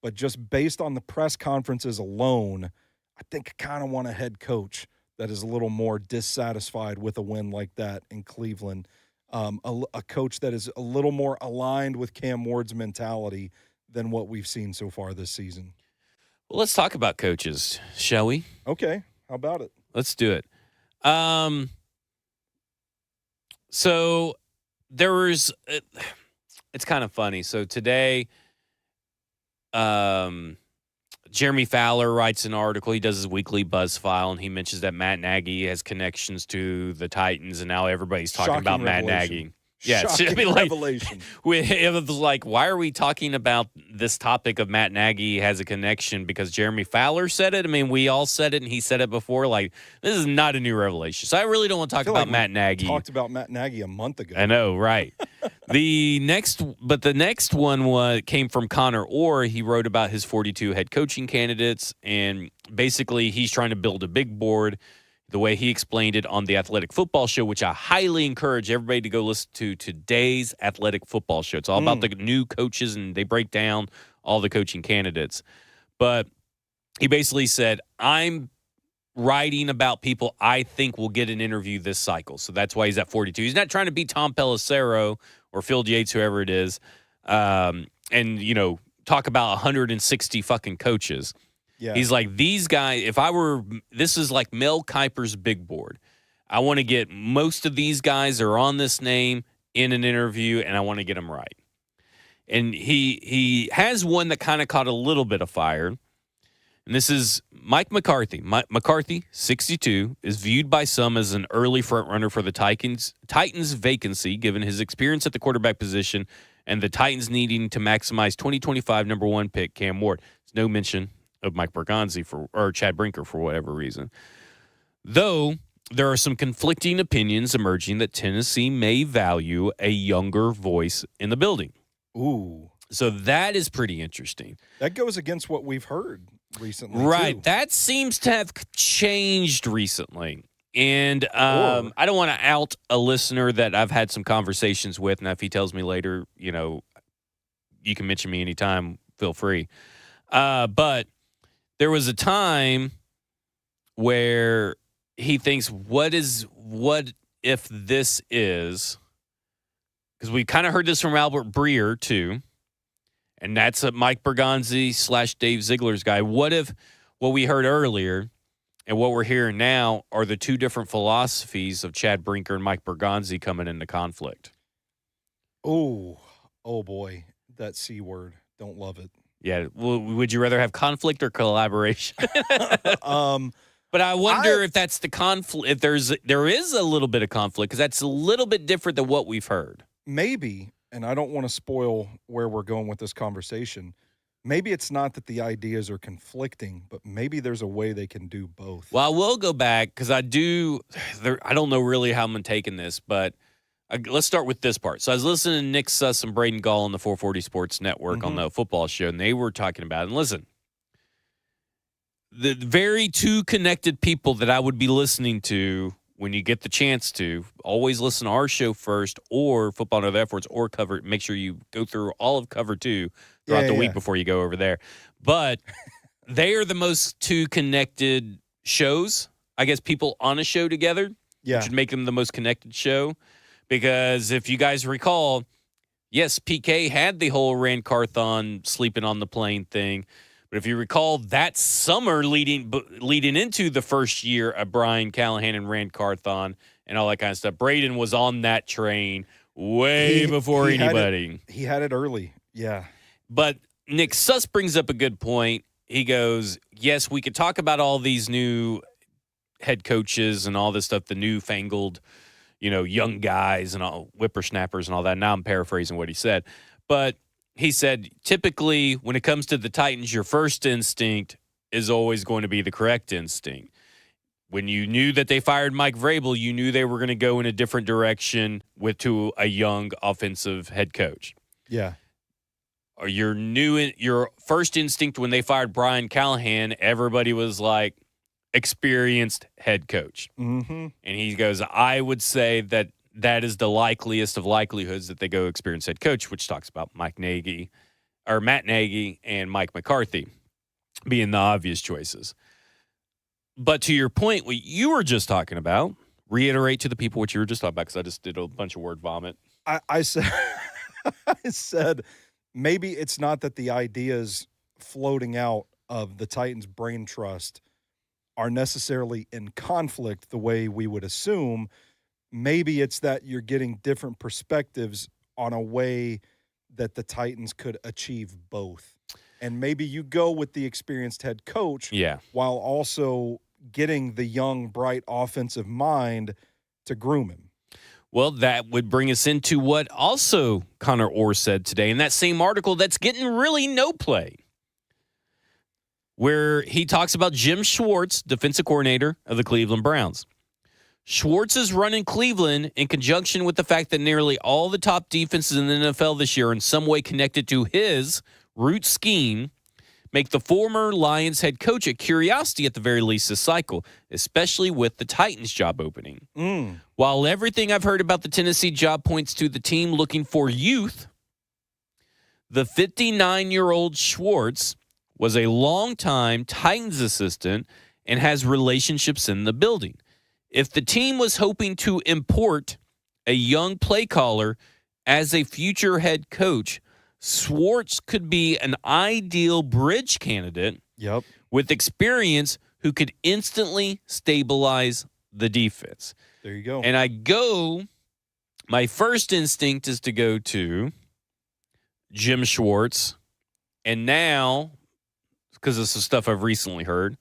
but just based on the press conferences alone, I think I kind of want a head coach that is a little more dissatisfied with a win like that in Cleveland, a coach that is a little more aligned with Cam Ward's mentality than what we've seen so far this season. Well, let's talk about coaches, shall we? Okay, how about it? Let's do it. So there was, it's kind of funny. So today, Jeremy Fowler writes an article. He does his weekly buzz file, and he mentions that Matt Nagy has connections to the Titans, and now everybody's talking about Matt Nagy. Yeah, shocking revelation. It was like, why are we talking about this topic of Matt Nagy has a connection because Jeremy Fowler said it? I mean, we all said it, and he said it before. Like, this is not a new revelation. So I really don't want to talk about Matt Nagy. Talked about Matt Nagy a month ago. I know, right? The next one came from Connor Orr. He wrote about his 42 head coaching candidates, and basically he's trying to build a big board. The way he explained it on the Athletic Football Show, which I highly encourage everybody to go listen to today's Athletic Football Show. It's all about the new coaches, and they break down all the coaching candidates. But he basically said, I'm writing about people I think will get an interview this cycle. So that's why he's at 42. He's not trying to be Tom Pelissero or Phil Yates, whoever it is, and, talk about 160 fucking coaches. Yeah. He's like, these guys, this is like Mel Kiper's big board. I want to get most of these guys that are on this name in an interview, and I want to get them right. And he has one that kind of caught a little bit of fire, and this is Mike McCarthy. McCarthy, 62, is viewed by some as an early front-runner for the Titans' vacancy, given his experience at the quarterback position and the Titans needing to maximize 2025 number one pick Cam Ward. There's no mention of Mike Bergonzi or Chad Brinker for whatever reason. Though there are some conflicting opinions emerging that Tennessee may value a younger voice in the building. Ooh. So that is pretty interesting. That goes against what we've heard recently, right. too. That seems to have changed recently. And I don't want to out a listener that I've had some conversations with. Now, if he tells me later, you can mention me anytime, feel free. But there was a time where he thinks, what if this is, because we kind of heard this from Albert Breer too, and that's a Mike Bergonzi / Dave Ziegler's guy. What if what we heard earlier and what we're hearing now are the two different philosophies of Chad Brinker and Mike Bergonzi coming into conflict? Oh boy, that C word. Don't love it. Yeah. Well, would you rather have conflict or collaboration? But I wonder if that's the conflict. If there is a little bit of conflict, because that's a little bit different than what we've heard. Maybe, and I don't want to spoil where we're going with this conversation. Maybe it's not that the ideas are conflicting, but maybe there's a way they can do both. Well, I will go back because I don't know really how I'm taking this, but let's start with this part. So I was listening to Nick Suss and Braden Gall on the 440 Sports Network on the football show, and they were talking about it. And listen, the very two connected people that I would be listening to when you get the chance to, always listen to our show first or Football and Other Efforts or cover. Make sure you go through all of cover 2 throughout the week before you go over there. But they are the most two connected shows, I guess, people on a show together. Yeah. Which would make them the most connected show. Because if you guys recall, yes, PK had the whole Rand Carthon sleeping on the plane thing. But if you recall, that summer leading into the first year of Brian Callahan and Rand Carthon and all that kind of stuff, Braden was on that train way before anybody. He had it early, yeah. But Nick Suss brings up a good point. He goes, yes, we could talk about all these new head coaches and all this stuff, the newfangled, young guys and all whippersnappers and all that. Now I'm paraphrasing what he said. But he said, typically, when it comes to the Titans, your first instinct is always going to be the correct instinct. When you knew that they fired Mike Vrabel, you knew they were going to go in a different direction to a young offensive head coach. Yeah. Or your first instinct when they fired Brian Callahan, everybody was like, experienced head coach. Mm-hmm. And he goes, I would say that is the likeliest of likelihoods that they go experienced head coach, which talks about Matt Nagy and Mike McCarthy being the obvious choices. But to your point, what you were just talking about, reiterate to the people what you were just talking about, because I just did a bunch of word vomit. I said, I said maybe it's not that the ideas floating out of the Titans brain trust are necessarily in conflict the way we would assume. Maybe it's that you're getting different perspectives on a way that the Titans could achieve both. And maybe you go with the experienced head coach while also getting the young, bright offensive mind to groom him. Well, that would bring us into what also Connor Orr said today in that same article that's getting really no play, where he talks about Jim Schwartz, defensive coordinator of the Cleveland Browns. Schwartz is running Cleveland in conjunction with the fact that nearly all the top defenses in the NFL this year are in some way connected to his root scheme, make the former Lions head coach a curiosity at the very least this cycle, especially with the Titans job opening. While everything I've heard about the Tennessee job points to the team looking for youth, the 59-year-old Schwartz was a longtime Titans assistant and has relationships in the building. If the team was hoping to import a young play caller as a future head coach, Schwartz could be an ideal bridge candidate with experience who could instantly stabilize the defense. There you go. And my first instinct is to go to Jim Schwartz, and now, because this is stuff I've recently heard,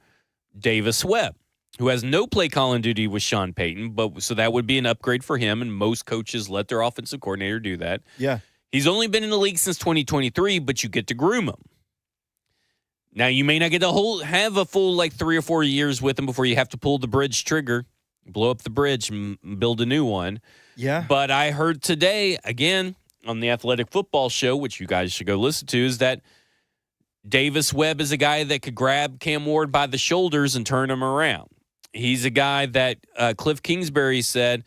Davis Webb, who has no play calling duty with Sean Payton, so that would be an upgrade for him, and most coaches let their offensive coordinator do that. Yeah. He's only been in the league since 2023, but you get to groom him. Now, you may not get have a full like 3 or 4 years with him before you have to pull the bridge trigger, blow up the bridge, and build a new one. Yeah. But I heard today, again, on the Athletic Football Show, which you guys should go listen to, is that Davis Webb is a guy that could grab Cam Ward by the shoulders and turn him around. He's a guy that Cliff Kingsbury said,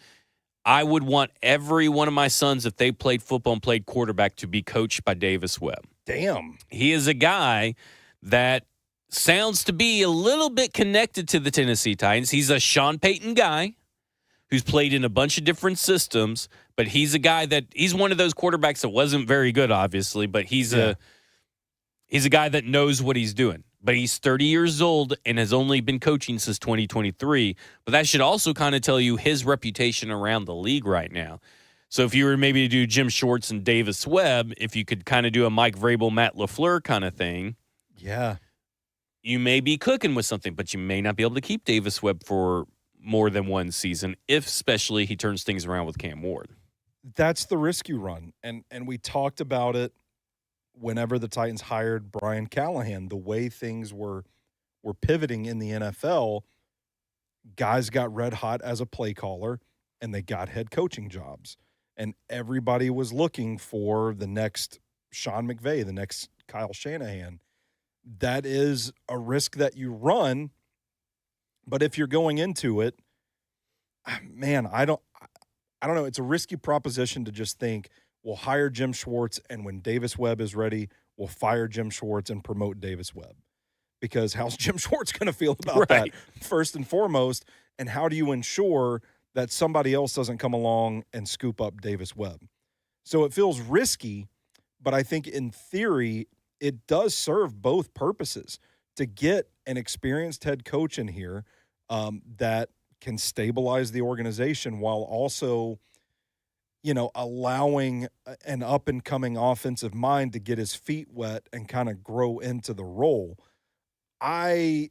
I would want every one of my sons, if they played football and played quarterback, to be coached by Davis Webb. Damn. He is a guy that sounds to be a little bit connected to the Tennessee Titans. He's a Sean Payton guy who's played in a bunch of different systems, but he's a guy that he's one of those quarterbacks that wasn't very good, obviously, but he's a guy that knows what he's doing. But he's 30 years old and has only been coaching since 2023. But that should also kind of tell you his reputation around the league right now. So if you were maybe to do Jim Schwartz and Davis Webb, if you could kind of do a Mike Vrabel, Matt LaFleur kind of thing, yeah, you may be cooking with something, but you may not be able to keep Davis Webb for more than one season, if especially he turns things around with Cam Ward. That's the risk you run. And we talked about it whenever the Titans hired Brian Callahan, the way things were pivoting in the NFL, guys got red hot as a play caller and they got head coaching jobs. And everybody was looking for the next Sean McVay, the next Kyle Shanahan. That is a risk that you run. But if you're going into it, man, I don't know. It's a risky proposition to just think, we'll hire Jim Schwartz, and when Davis Webb is ready, we'll fire Jim Schwartz and promote Davis Webb. Because how's Jim Schwartz going to feel about that, first and foremost? And how do you ensure that somebody else doesn't come along and scoop up Davis Webb? So it feels risky, but I think in theory, it does serve both purposes. To get an experienced head coach in here that can stabilize the organization while also, allowing an up-and-coming offensive mind to get his feet wet and kind of grow into the role. I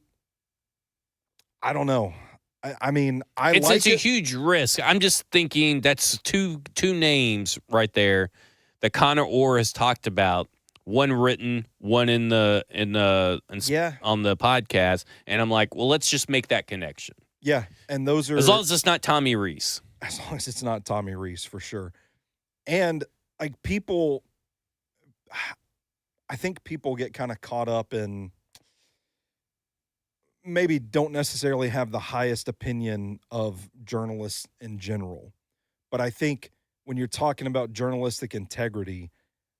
don't know. It's a huge risk. I'm just thinking that's two names right there that Connor Orr has talked about. One written, one on the podcast, and I'm like, well, let's just make that connection. Yeah, and those are as long as it's not Tommy Rees. As long as it's not Tommy Rees, for sure. And like people, I think people get kind of caught up in maybe don't necessarily have the highest opinion of journalists in general. But I think when you're talking about journalistic integrity,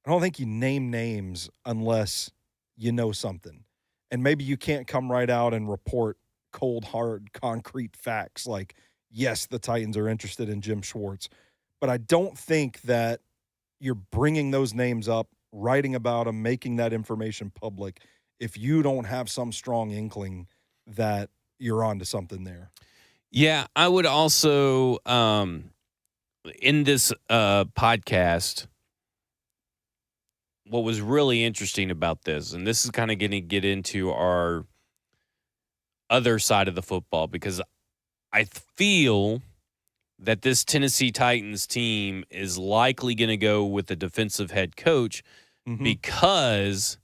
I don't think you name names unless you know something. And maybe you can't come right out and report cold, hard, concrete facts like, yes, the Titans are interested in Jim Schwartz. But I don't think that you're bringing those names up, writing about them, making that information public if you don't have some strong inkling that you're onto something there. Yeah, I would also, in this podcast, what was really interesting about this, and this is kind of going to get into our other side of the football, because I feel that this Tennessee Titans team is likely going to go with a defensive head coach because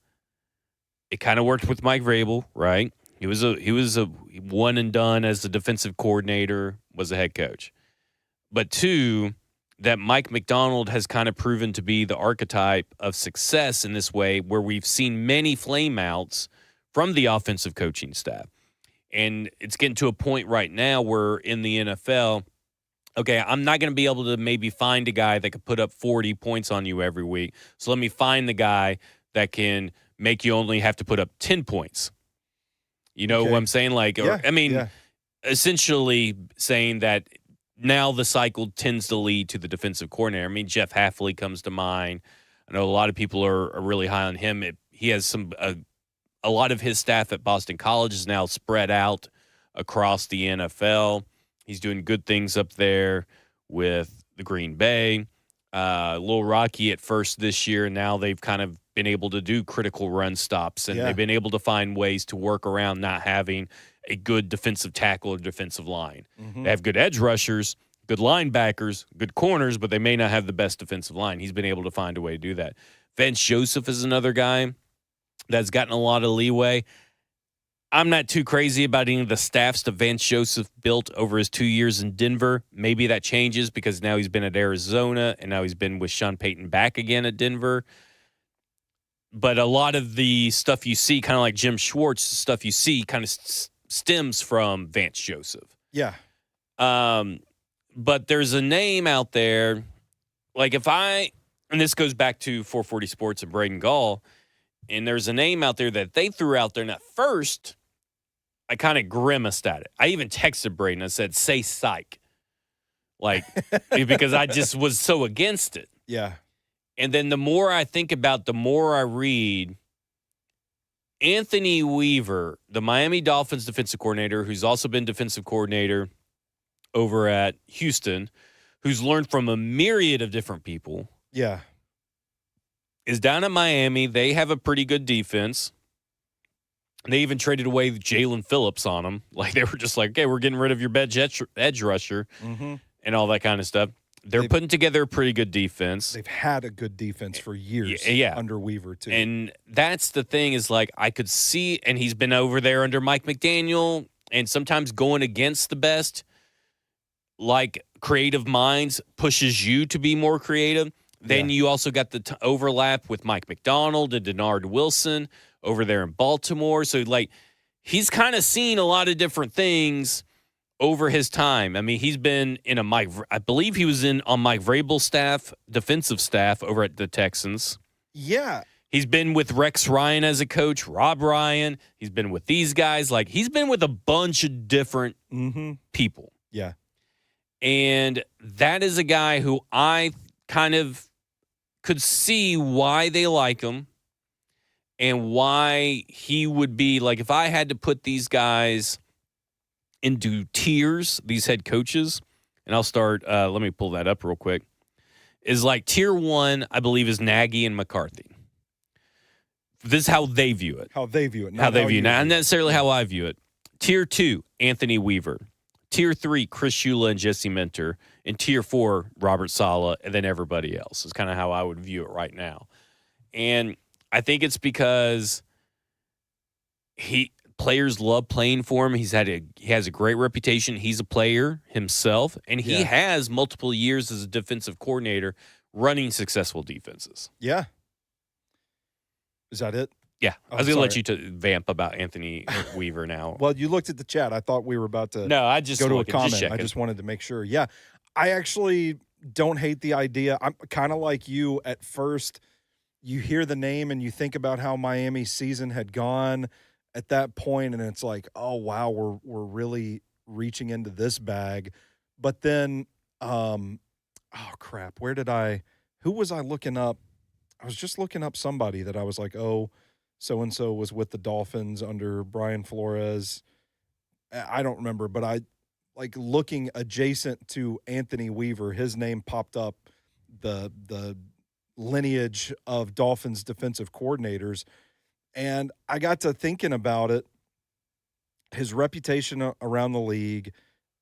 it kind of worked with Mike Vrabel, right? He was a one and done as the defensive coordinator, was a head coach. But two, that Mike McDonald has kind of proven to be the archetype of success in this way, where we've seen many flameouts from the offensive coaching staff. And it's getting to a point right now where in the NFL, okay, I'm not going to be able to maybe find a guy that could put up 40 points on you every week. So let me find the guy that can make you only have to put up 10 points. You know what I'm saying? Like, essentially saying that now the cycle tends to lead to the defensive coordinator. I mean, Jeff Hafley comes to mind. I know a lot of people are really high on him. He has a lot of his staff at Boston College is now spread out across the NFL. He's doing good things up there with the Green Bay. Little rocky at first this year. Now they've kind of been able to do critical run stops, and they've been able to find ways to work around not having a good defensive tackle or defensive line. They have good edge rushers, good linebackers, good corners, but they may not have the best defensive line. He's been able to find a way to do that. Vance Joseph is another guy that's gotten a lot of leeway. I'm not too crazy about any of the staffs that Vance Joseph built over his 2 years in Denver. Maybe that changes because now he's been at Arizona and now he's been with Sean Payton back again at Denver. But a lot of the stuff you see, kind of like Jim Schwartz, stuff you see kind of stems from Vance Joseph. Yeah. But there's a name out there, like and this goes back to 440 Sports and Braden Gall, and there's a name out there that they threw out there, and at first, I kind of grimaced at it. I even texted Braden. I said, say psych. Like, because I just was so against it. Yeah. And then the more I think about, the more I read, Anthony Weaver, the Miami Dolphins defensive coordinator, who's also been defensive coordinator over at Houston, who's learned from a myriad of different people. Yeah. Is down at Miami. They have a pretty good defense. They even traded away Jalen Phillips on them. Like, they were just like, okay, we're getting rid of your edge rusher and all that kind of stuff. They're putting together a pretty good defense. They've had a good defense for years under Weaver, too. And that's the thing is, like, I could see, and he's been over there under Mike McDaniel, and sometimes going against the best, like, creative minds pushes you to be more creative. Then you also got the overlap with Mike McDonald and Denard Wilson over there in Baltimore. So, like, he's kind of seen a lot of different things over his time. I mean, he's been in I believe he was on Mike Vrabel's staff, defensive staff over at the Texans. Yeah. He's been with Rex Ryan as a coach, Rob Ryan. He's been with these guys. Like, he's been with a bunch of different people. Yeah. And that is a guy who I kind of could see why they like him and why he would be, like, if I had to put these guys into tiers, these head coaches, and I'll start, let me pull that up real quick, is like tier 1, I believe, is Nagy and McCarthy. This is how they view it. How they view it. Not necessarily how I view it. Tier 2, Anthony Weaver. Tier 3, Chris Shula and Jesse Minter. And Tier 4, Robert Saleh, and then everybody else. Is kind of how I would view it right now. And I think it's because players love playing for him. He has a great reputation. He's a player himself, and he has multiple years as a defensive coordinator running successful defenses. Yeah. Is that it? Yeah. I was going to let you to vamp about Anthony Weaver now. Well, you looked at the chat. I thought we were about to I just go to a comment. I just wanted to make sure. Yeah. I actually don't hate the idea. I'm kind of like you at first. You hear the name and you think about how Miami's season had gone at that point, and it's like, oh, wow, we're really reaching into this bag. But then, oh, crap, who was I looking up? I was just looking up somebody that I was like, oh, so-and-so was with the Dolphins under Brian Flores. I don't remember, but I like looking adjacent to Anthony Weaver, his name popped up, the lineage of Dolphins defensive coordinators. And I got to thinking about it, his reputation around the league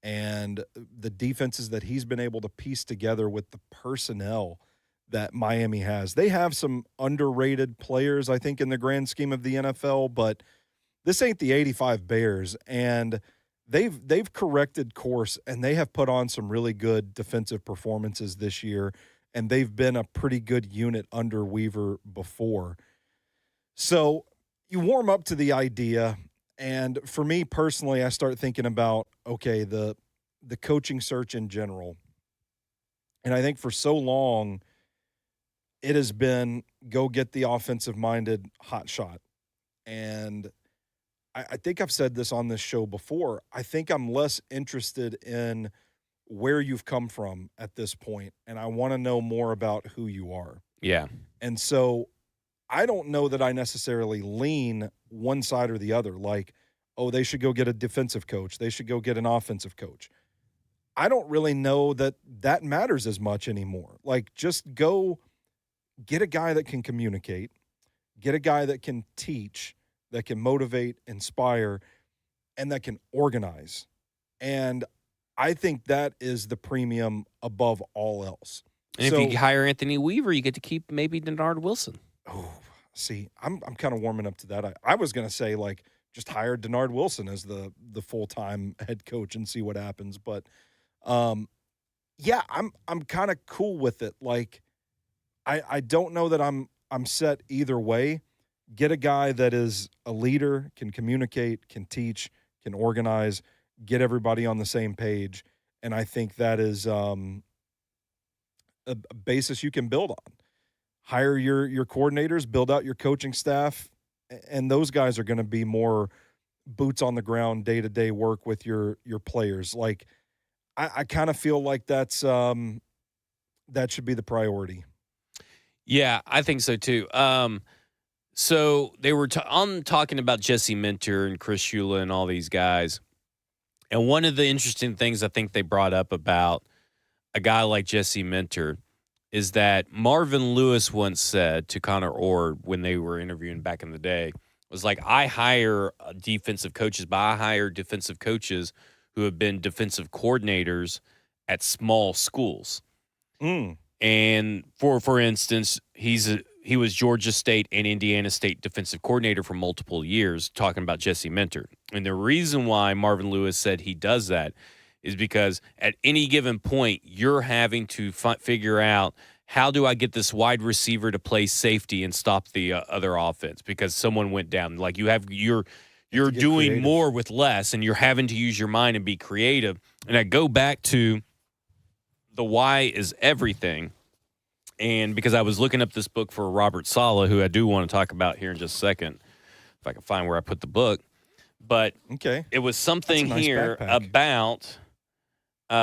and the defenses that he's been able to piece together with the personnel that Miami has. They have some underrated players, I think, in the grand scheme of the NFL, but this ain't the 85 Bears. And they've corrected course, and they have put on some really good defensive performances this year, and they've been a pretty good unit under Weaver before. So you warm up to the idea, and for me personally, I start thinking about, okay, the coaching search in general. And I think for so long, it has been go get the offensive-minded hot shot. And I think I've said this on this show before. I think I'm less interested in where you've come from at this point, and I want to know more about who you are. Yeah. And so I don't know that I necessarily lean one side or the other, like, oh, they should go get a defensive coach. They should go get an offensive coach. I don't really know that matters as much anymore. Like, just go get a guy that can communicate, get a guy that can teach, that can motivate, inspire, and that can organize. And I think that is the premium above all else. And if you hire Anthony Weaver, you get to keep maybe Denard Wilson. Oh, See, I'm kind of warming up to that. I was gonna say like just hire Denard Wilson as the full-time head coach and see what happens. But yeah, I'm kind of cool with it. Like I don't know that I'm set either way. Get a guy that is a leader, can communicate, can teach, can organize, get everybody on the same page. And I think that is a basis you can build on. Hire your coordinators, build out your coaching staff, and those guys are going to be more boots on the ground, day-to-day work with your players. Like I kind of feel like that's that should be the priority. Yeah, I think so too. So they were talking about Jesse Minter and Chris Shula and all these guys. And one of the interesting things I think they brought up about a guy like Jesse Minter is that Marvin Lewis once said to Connor Orr when they were interviewing back in the day, was like, I hire defensive coaches, but I hire defensive coaches who have been defensive coordinators at small schools. And for instance, he was Georgia State and Indiana State defensive coordinator for multiple years, talking about Jesse Minter. And the reason why Marvin Lewis said he does that is because at any given point, you're having to figure out, how do I get this wide receiver to play safety and stop the other offense because someone went down? Like you're doing creative. more with less, and you're having to use your mind and be creative. And I go back to the why is everything. And because I was looking up this book for Robert Saleh, who I do want to talk about here in just a second, if I can find where I put the book. But it was something here about. You're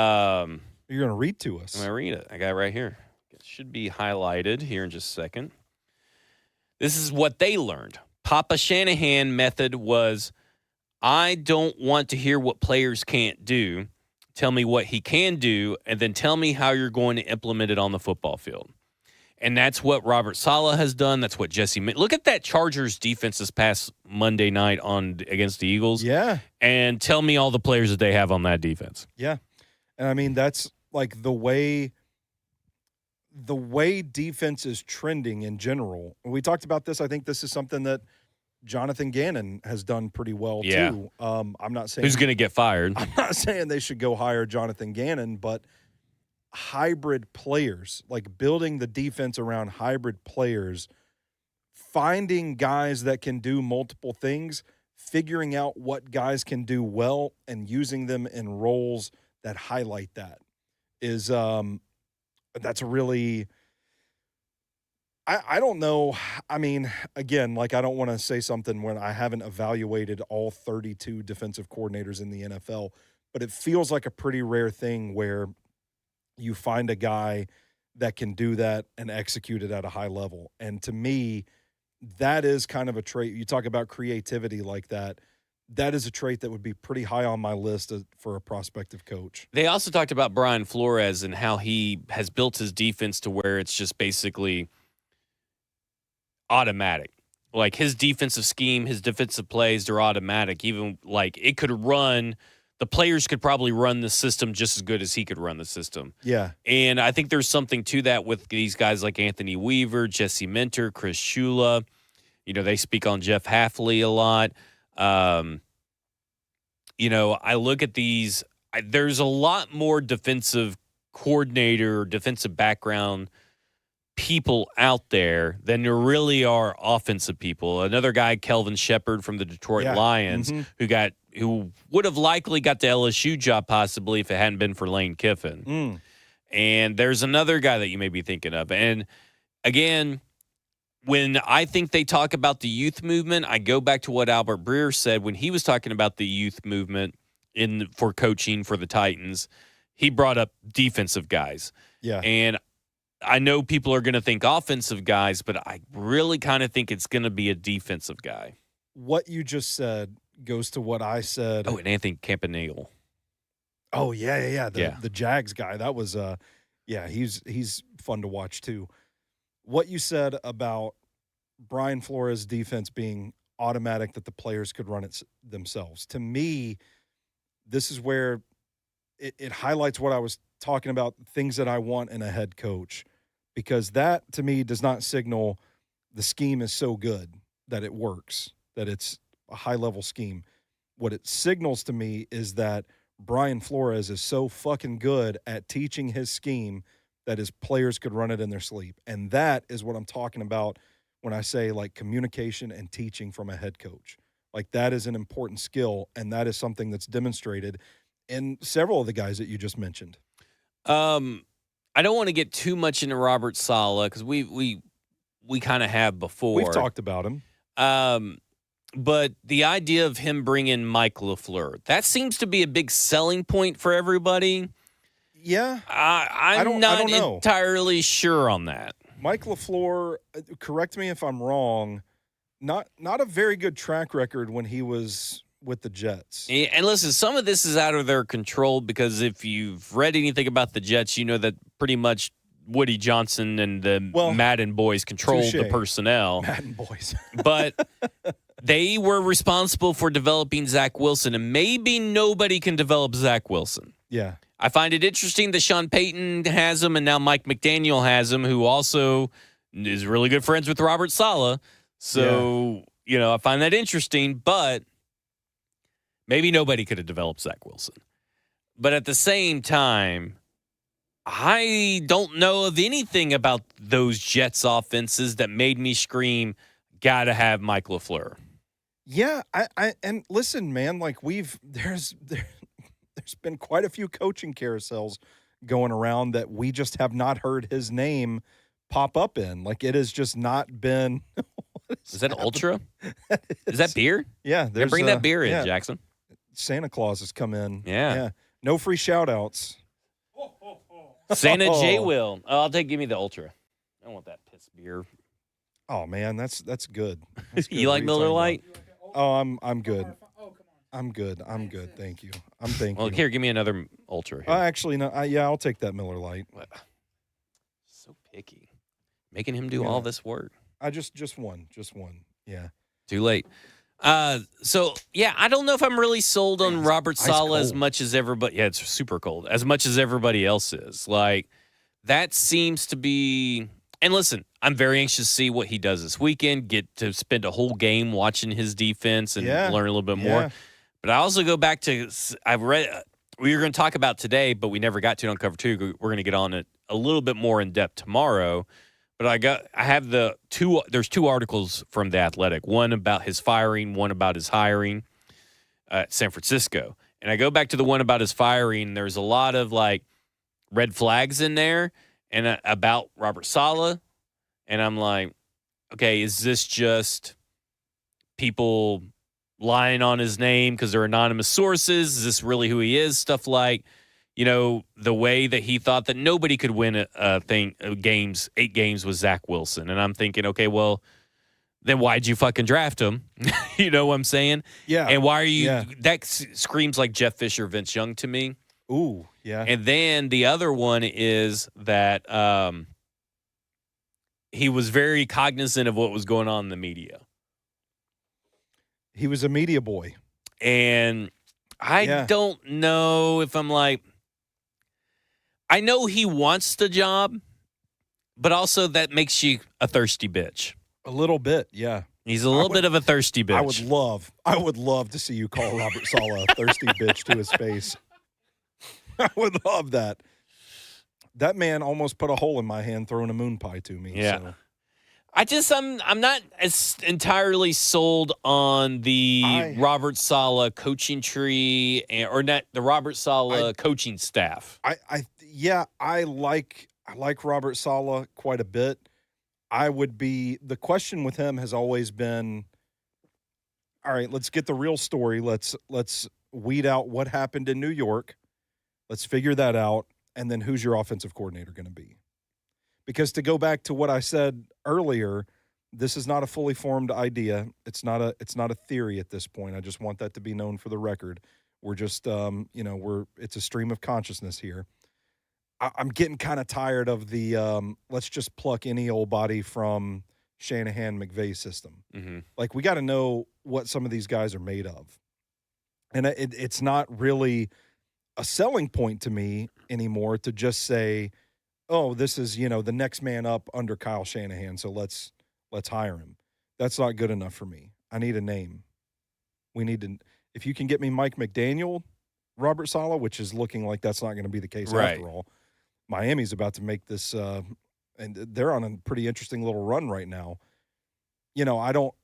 going to read to us. I'm going to read it. I got it right here. It should be highlighted here in just a second. This is what they learned. Papa Shanahan method was, I don't want to hear what players can't do. Tell me what he can do, and then tell me how you're going to implement it on the football field. And that's what Robert Saleh has done. That's what Jesse. Look at that Chargers defense this past Monday night against the Eagles. Yeah. And tell me all the players that they have on that defense. Yeah. And I mean, that's like the way defense is trending in general. We talked about this. I think this is something that Jonathan Gannon has done pretty well too. I'm not saying who's going to get fired. I'm not saying they should go hire Jonathan Gannon, but hybrid players, like building the defense around hybrid players, finding guys that can do multiple things, figuring out what guys can do well and using them in roles that highlight that is that's a really I don't know. I mean, again, like I don't want to say something when I haven't evaluated all 32 defensive coordinators in the NFL, but it feels like a pretty rare thing where you find a guy that can do that and execute it at a high level. And to me, that is kind of a trait. You talk about creativity like that. That is a trait that would be pretty high on my list for a prospective coach. They also talked about Brian Flores and how he has built his defense to where it's just basically automatic. Like his defensive scheme, his defensive plays, they're automatic. Even like it could run, the players could probably run the system just as good as he could run the system. Yeah. And I think there's something to that with these guys like Anthony Weaver, Jesse Minter, Chris Shula. You know, they speak on Jeff Hafley a lot. You know, I look at these, there's a lot more defensive coordinator, defensive background people out there than there really are offensive people. Another guy, Kelvin Shepard from the Detroit Lions, who would have likely got the LSU job possibly if it hadn't been for Lane Kiffin. And there's another guy that you may be thinking of. And again, when I think they talk about the youth movement, I go back to what Albert Breer said when he was talking about the youth movement for coaching for the Titans. He brought up defensive guys. Yeah. And I know people are going to think offensive guys, but I really kind of think it's going to be a defensive guy. What you just said goes to what I said. Oh, and Anthony Campanile. Oh, yeah. The Jags guy. That was, he's fun to watch too. What you said about Brian Flores' defense being automatic, that the players could run it themselves. To me, this is where it highlights what I was talking about, things that I want in a head coach, because that to me does not signal the scheme is so good that it works, that it's a high-level scheme. What it signals to me is that Brian Flores is so fucking good at teaching his scheme that his players could run it in their sleep. And that is what I'm talking about when I say, like, communication and teaching from a head coach. Like, that is an important skill, and that is something that's demonstrated in several of the guys that you just mentioned. I don't want to get too much into Robert Saleh because we kind of have before. We've talked about him. But the idea of him bringing Mike LaFleur, that seems to be a big selling point for everybody. Yeah. I'm not entirely sure on that. Mike LaFleur, correct me if I'm wrong, not a very good track record when he was with the Jets. And listen, some of this is out of their control because if you've read anything about the Jets, you know that pretty much Woody Johnson and the Madden boys controlled the personnel. Madden boys. But they were responsible for developing Zach Wilson, and maybe nobody can develop Zach Wilson. Yeah. I find it interesting that Sean Payton has him, and now Mike McDaniel has him, who also is really good friends with Robert Saleh. So, I find that interesting, but maybe nobody could have developed Zach Wilson. But at the same time, I don't know of anything about those Jets offenses that made me scream, gotta have Mike LaFleur. Yeah, I and listen, man, like there's been quite a few coaching carousels going around that we just have not heard his name pop up in. Like, it has just not been. Is that Ultra? Is that beer? Yeah. Bring that beer in, Jackson. Santa Claus has come in. Yeah. No free shout-outs. Santa J will. Oh, give me the Ultra. I don't want that piss beer. Oh man, that's good. You like Miller Lite? Oh, I'm good. I'm good. Thank you. I'm thinking. Well, here, give me another Ultra. Actually, no. I'll take that Miller Lite. So picky, making him do all this work. I just one. Yeah. Too late. So I don't know if I'm really sold on Robert Saleh as much as everybody. Yeah, it's super cold. As much as everybody else is. Like, that seems to be. And listen, I'm very anxious to see what he does this weekend. Get to spend a whole game watching his defense and learn a little bit more. But I also go back to we were going to talk about today, but we never got to it on Cover 2. We're going to get on it a little bit more in depth tomorrow. But I have there's two articles from The Athletic, one about his firing, one about his hiring at San Francisco. And I go back to the one about his firing. There's a lot of like red flags in there and about Robert Saleh. And I'm like, okay, is this just people lying on his name because they're anonymous sources? Is this really who he is? Stuff like, the way that he thought that nobody could win 8 games with Zach Wilson. And I'm thinking, okay, well, then why'd you fucking draft him? You know what I'm saying? Yeah. And why are you that screams like Jeff Fisher, Vince Young to me. Ooh, yeah. And then the other one is that he was very cognizant of what was going on in the media. He was a media boy. And I don't know if I'm like, I know he wants the job, but also that makes you a thirsty bitch. A little bit, yeah. He's a little bit of a thirsty bitch. I would love to see you call Robert Saleh a thirsty bitch to his face. I would love that. That man almost put a hole in my hand throwing a moon pie to me. Yeah. So. I'm not as entirely sold on the Robert Saleh coaching tree or not the Robert Saleh coaching staff. I like Robert Saleh quite a bit. The question with him has always been, all right, let's get the real story. Let's weed out what happened in New York. Let's figure that out. And then who's your offensive coordinator going to be? Because to go back to what I said earlier, this is not a fully formed idea. It's not a theory at this point. I just want that to be known for the record. We're just, it's a stream of consciousness here. I'm getting kind of tired of the let's just pluck any old body from Shanahan McVay system. Mm-hmm. Like, we got to know what some of these guys are made of. And it's not really a selling point to me anymore to just say, oh, this is, the next man up under Kyle Shanahan, so let's let's hire him. That's not good enough for me. I need a name. We need to – if you can get me Mike McDaniel, Robert Saleh, which is looking like that's not going to be the case after all. Miami's about to make this and they're on a pretty interesting little run right now. You know,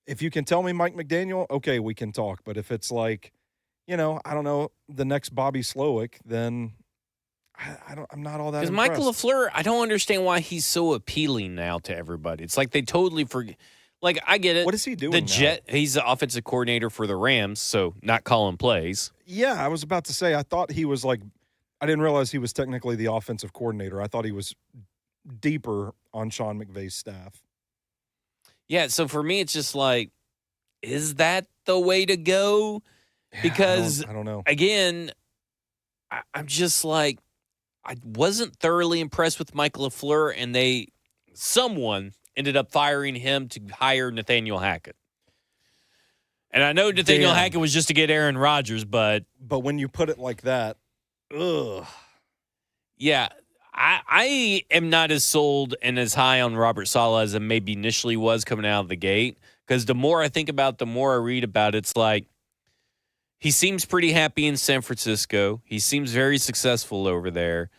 if you can tell me Mike McDaniel, okay, we can talk. But if it's like, you know, I don't know, the next Bobby Slowick, then I'm not all that impressed. Because Michael LaFleur, I don't understand why he's so appealing now to everybody. It's like they totally forget. Like, I get it. What is he doing now? He's the offensive coordinator for the Rams, so not calling plays. Yeah, I was about to say, I thought he was like, I didn't realize he was technically the offensive coordinator. I thought he was deeper on Sean McVay's staff. Yeah, so for me, it's just like, is that the way to go? Because, I don't know. Again, I'm just like, I wasn't thoroughly impressed with Michael LaFleur, and someone ended up firing him to hire Nathaniel Hackett. And I know Nathaniel Hackett was just to get Aaron Rodgers, but when you put it like that, ugh. Yeah, I am not as sold and as high on Robert Saleh as I maybe initially was coming out of the gate. Because the more I think about it, the more I read about it, it's like he seems pretty happy in San Francisco. He seems very successful over there.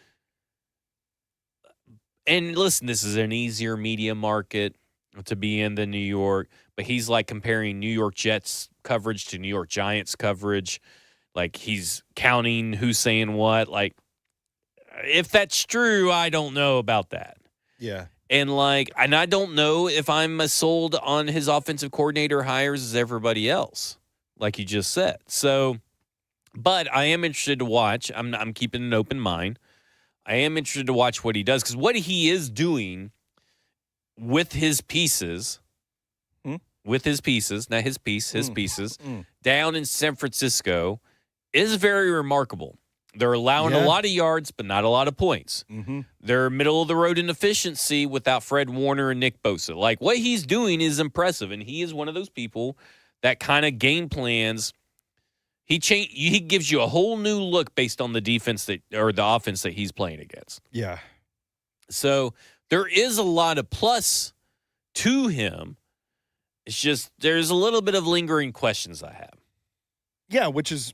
And listen, this is an easier media market to be in than New York. But he's like comparing New York Jets coverage to New York Giants coverage. Like he's counting who's saying what. Like, if that's true, I don't know about that. Yeah. And I don't know if I'm as sold on his offensive coordinator hires as everybody else, like you just said. So, but I am interested to watch. I'm keeping an open mind. I am interested to watch what he does, because what he is doing with his pieces, not his pieces, down in San Francisco is very remarkable. They're allowing a lot of yards, but not a lot of points. Mm-hmm. They're middle of the road in efficiency without Fred Warner and Nick Bosa. Like, what he's doing is impressive, and he is one of those people that kind of game plans. He gives you a whole new look based on the defense or the offense that he's playing against. Yeah. So there is a lot of plus to him. It's just there's a little bit of lingering questions I have. Yeah, which is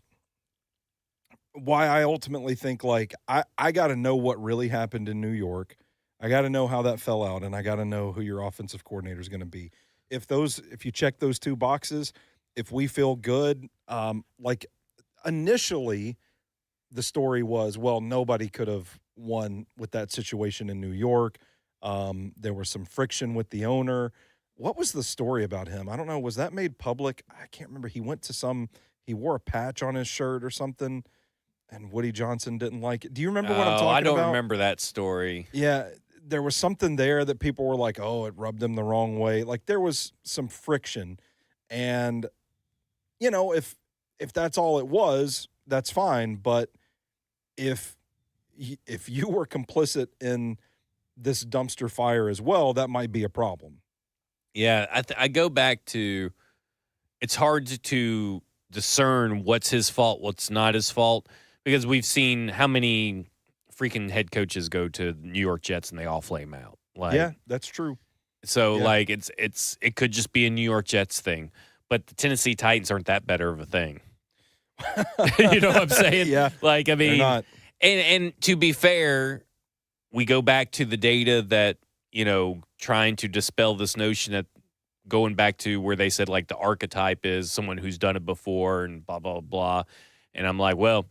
why I ultimately think, like, I got to know what really happened in New York. I got to know how that fell out, and I got to know who your offensive coordinator is going to be. If you check those two boxes, if we feel good, like initially the story was, well, nobody could have won with that situation in New York. There was some friction with the owner. What was the story about him? I don't know. Was that made public? I can't remember. He wore a patch on his shirt or something, and Woody Johnson didn't like it. Do you remember what I'm talking about? I don't remember that story. Yeah, there was something there that people were like, oh, it rubbed him the wrong way. Like, there was some friction. And, you know, if that's all it was, that's fine. But if you were complicit in this dumpster fire as well, that might be a problem. Yeah, I go back to it's hard to discern what's his fault, what's not his fault, because we've seen how many freaking head coaches go to New York Jets and they all flame out. Like, yeah, that's true. So it could just be a New York Jets thing, but the Tennessee Titans aren't that better of a thing. You know what I'm saying? Yeah. Like, I mean, they're not. And to be fair, we go back to the data that, you know, trying to dispel this notion that going back to where they said, like, the archetype is someone who's done it before and blah, blah, blah. And I'm like, well,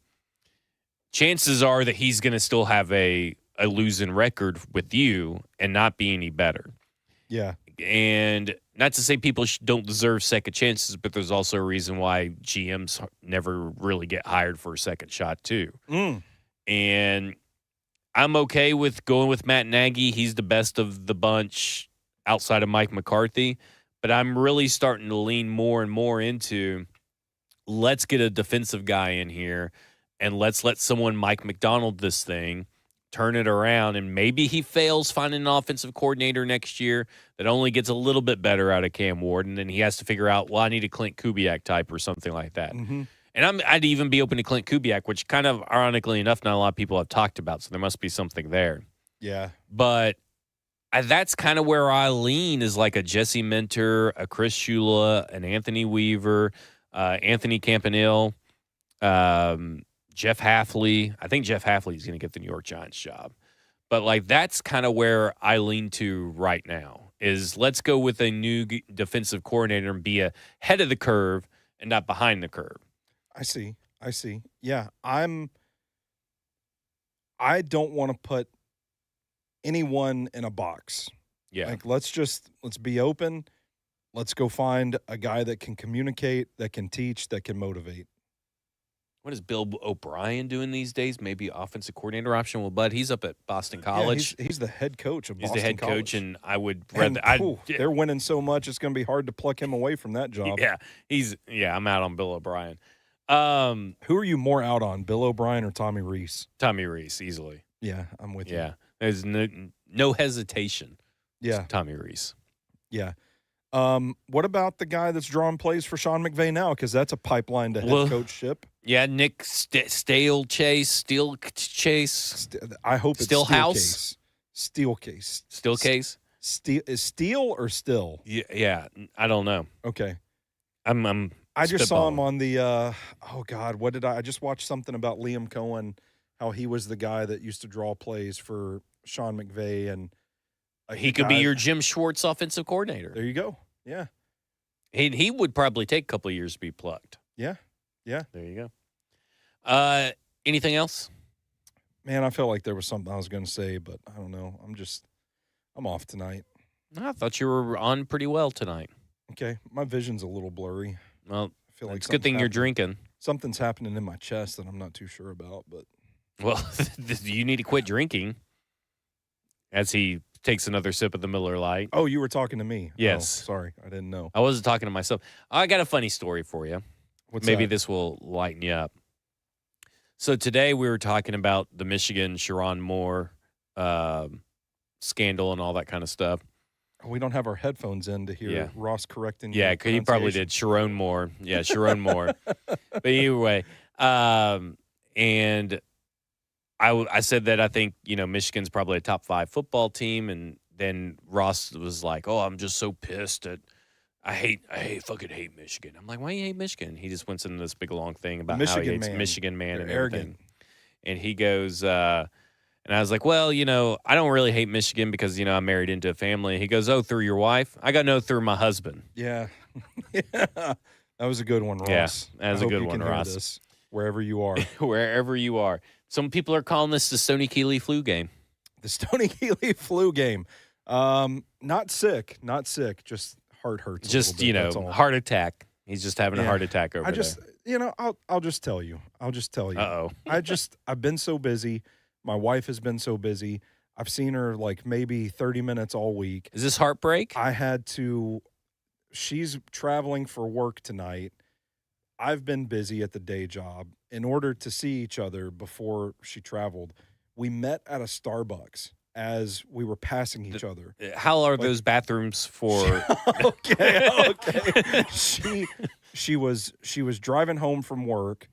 chances are that he's going to still have a losing record with you and not be any better. Yeah. And not to say people don't deserve second chances, but there's also a reason why GMs never really get hired for a second shot too. And I'm okay with going with Matt Nagy. He's the best of the bunch outside of Mike McCarthy. But I'm really starting to lean more and more into let's get a defensive guy in here and let's let someone Mike McDonald this thing, turn it around, and maybe he fails finding an offensive coordinator next year that only gets a little bit better out of Cam Ward, and then he has to figure out, well, I need a Clint Kubiak type or something like that. Mm-hmm. And I'd even be open to Clint Kubiak, which kind of, ironically enough, not a lot of people have talked about, so there must be something there. Yeah. But That's kind of where I lean, is like a Jesse Minter, a Chris Shula, an Anthony Weaver, Anthony Campanile, Jeff Hafley. I think Jeff Hafley is going to get the New York Giants job. But, like, that's kind of where I lean to right now, is let's go with a new defensive coordinator and be ahead of the curve and not behind the curve. I see. Yeah, I don't want to put anyone in a box. Yeah. Like, let's be open. Let's go find a guy that can communicate, that can teach, that can motivate. What is Bill O'Brien doing these days? Maybe offensive coordinator option. Well, Bud, he's up at Boston College. Yeah, he's the head coach of Boston He's the head College. coach, and I would rather. They're winning so much, it's going to be hard to pluck him away from that job. Yeah, I'm out on Bill O'Brien. Who are you more out on, Bill O'Brien or Tommy Rees? Tommy Rees, easily. Yeah, I'm with you. Yeah, there's no hesitation. Yeah, Tommy Rees. Yeah. What about the guy that's drawing plays for Sean McVay now? Because that's a pipeline to head coachship. Yeah, Nick Steel Chase. I hope it's Steelhouse. Steelcase. Steelcase. Is Steel or Still? Yeah. I don't know. Okay. I just saw him on the. Oh God, what did I just watched something about Liam Cohen, how he was the guy that used to draw plays for Sean McVay, and he could be your Jim Schwartz offensive coordinator. There you go. Yeah. He would probably take a couple of years to be plucked. Yeah. There you go. Anything else? Man, I felt like there was something I was going to say, but I don't know. I'm off tonight. I thought you were on pretty well tonight. Okay. My vision's a little blurry. Well, I feel like it's a good thing you're drinking. Something's happening in my chest that I'm not too sure about, but. Well, you need to quit drinking. As he takes another sip of the Miller Lite. Oh, you were talking to me. Yes. Oh, sorry, I didn't know. I wasn't talking to myself. I got a funny story for you. Maybe that? This will lighten you up. So today we were talking about the Michigan Sharon Moore scandal and all that kind of stuff. We don't have our headphones in to hear Ross correcting. Yeah, he probably did. Sharon Moore. Yeah, Sharon Moore. But anyway, and I said that I think, Michigan's probably a top 5 football team. And then Ross was like, oh, I'm just so pissed at I fucking hate Michigan. I'm like, why do you hate Michigan? He just went into this big long thing about how he hates Michigan man and everything. Arrogant. And he goes, and I was like, well, I don't really hate Michigan because, I'm married into a family. He goes, oh, through your wife? I got no through my husband. Yeah. That was a good one, Ross. Yeah, that was a good one, Ross. This, wherever you are. Wherever you are. Some people are calling this the Stony Keeley flu game. The Stony Keeley flu game. Not sick, just heart hurts. Just, heart attack. He's just having a heart attack over there. I'll just tell you. Uh-oh. I've been so busy. My wife has been so busy. I've seen her like maybe 30 minutes all week. Is this heartbreak? She's traveling for work tonight. I've been busy at the day job. In order to see each other before she traveled, we met at a Starbucks as we were passing each other. How are those bathrooms for? Okay. She was driving home from work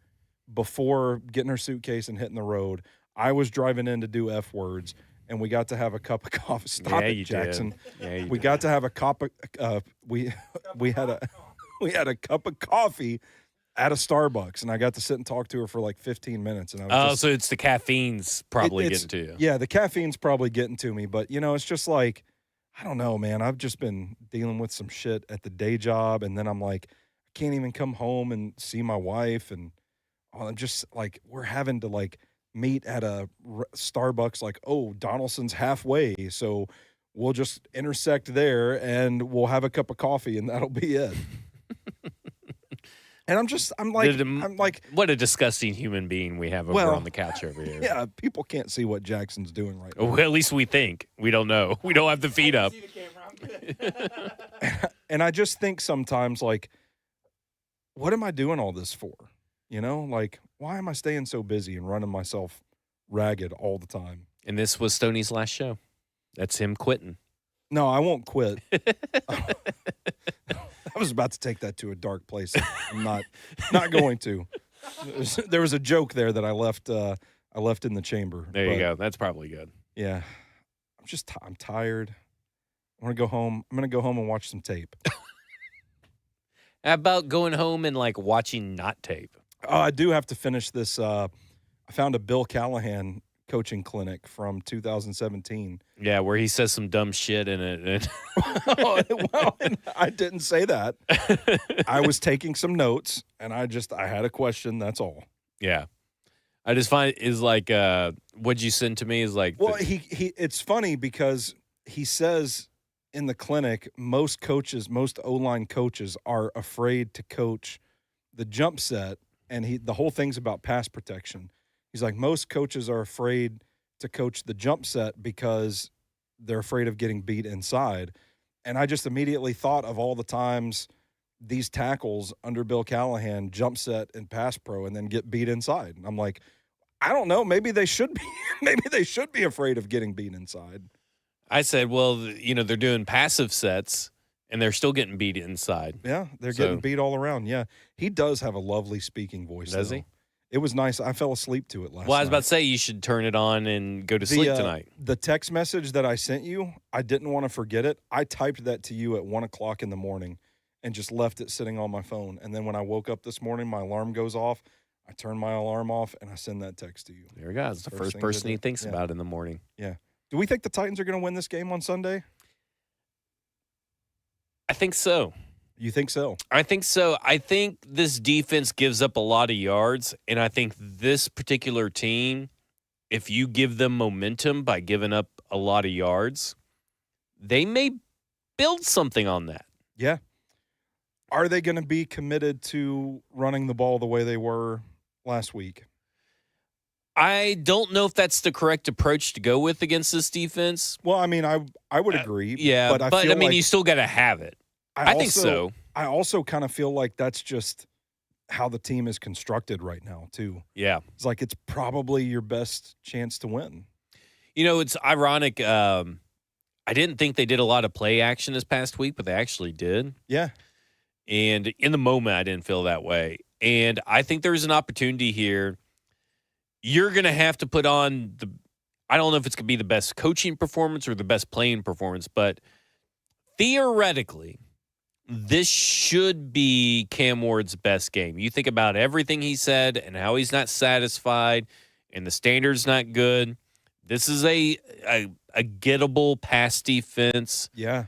before getting her suitcase and hitting the road. I was driving in to do F words, and we got to have a cup of coffee. Stop it, Jackson. We got to have a cup of we had a cup of coffee at a Starbucks, and I got to sit and talk to her for like 15 minutes. And I was so it's the caffeine's probably getting to you. Yeah, the caffeine's probably getting to me, but it's just like, I don't know, man. I've just been dealing with some shit at the day job, and then I'm like, I can't even come home and see my wife, and I'm just like, we're having to like meet at a Starbucks, like, oh, Donaldson's halfway, so we'll just intersect there, and we'll have a cup of coffee, and that'll be it. And I'm like, what a disgusting human being we have over on the couch over here. Yeah, people can't see what Jackson's doing right now. Well, at least we think. We don't know. We don't have the feet up. And I just think sometimes, like, what am I doing all this for? Like, why am I staying so busy and running myself ragged all the time? And this was Stoney's last show. That's him quitting. No, I won't quit. I was about to take that to a dark place. I'm not going to. There was a joke there that I left in the chamber. There you go. That's probably good. Yeah. I'm tired. I want to go home. I'm going to go home and watch some tape. How about going home and like watching not tape? Oh, I do have to finish this. I found a Bill Callahan coaching clinic from 2017. Yeah, where he says some dumb shit in it. Well, I didn't say that. I was taking some notes, and I had a question. That's all. Yeah. I just find is like what'd you send to me is like well he it's funny because he says in the clinic most O-line coaches are afraid to coach the jump set, and the whole thing's about pass protection. He's like, most coaches are afraid to coach the jump set because they're afraid of getting beat inside. And I just immediately thought of all the times these tackles under Bill Callahan jump set and pass pro and then get beat inside. And I'm like, I don't know. Maybe they should be. Maybe they should be afraid of getting beat inside. I said, well, they're doing passive sets and they're still getting beat inside. Yeah, they're getting beat all around. Yeah, he does have a lovely speaking voice. Does he? It was nice. I fell asleep to it last night. Well, I was about to say you should turn it on and go to sleep tonight. The text message that I sent you, I didn't want to forget it. I typed that to you at 1:00 in the morning and just left it sitting on my phone. And then when I woke up this morning, my alarm goes off. I turn my alarm off and I send that text to you. There we go. It's the first person he thinks about in the morning. Yeah. Do we think the Titans are going to win this game on Sunday? I think so. You think so? I think so. I think this defense gives up a lot of yards, and I think this particular team, if you give them momentum by giving up a lot of yards, they may build something on that. Yeah. Are they going to be committed to running the ball the way they were last week? I don't know if that's the correct approach to go with against this defense. Well, I mean, I would agree. Yeah, but I mean, you still got to have it. I think so. I also kind of feel like that's just how the team is constructed right now, too. Yeah. It's like it's probably your best chance to win. It's ironic. I didn't think they did a lot of play action this past week, but they actually did. Yeah. And in the moment, I didn't feel that way. And I think there's an opportunity here. You're going to have to put on I don't know if it's going to be the best coaching performance or the best playing performance, but theoretically, this should be Cam Ward's best game. You think about everything he said and how he's not satisfied and the standard's not good. This is a gettable pass defense. Yeah.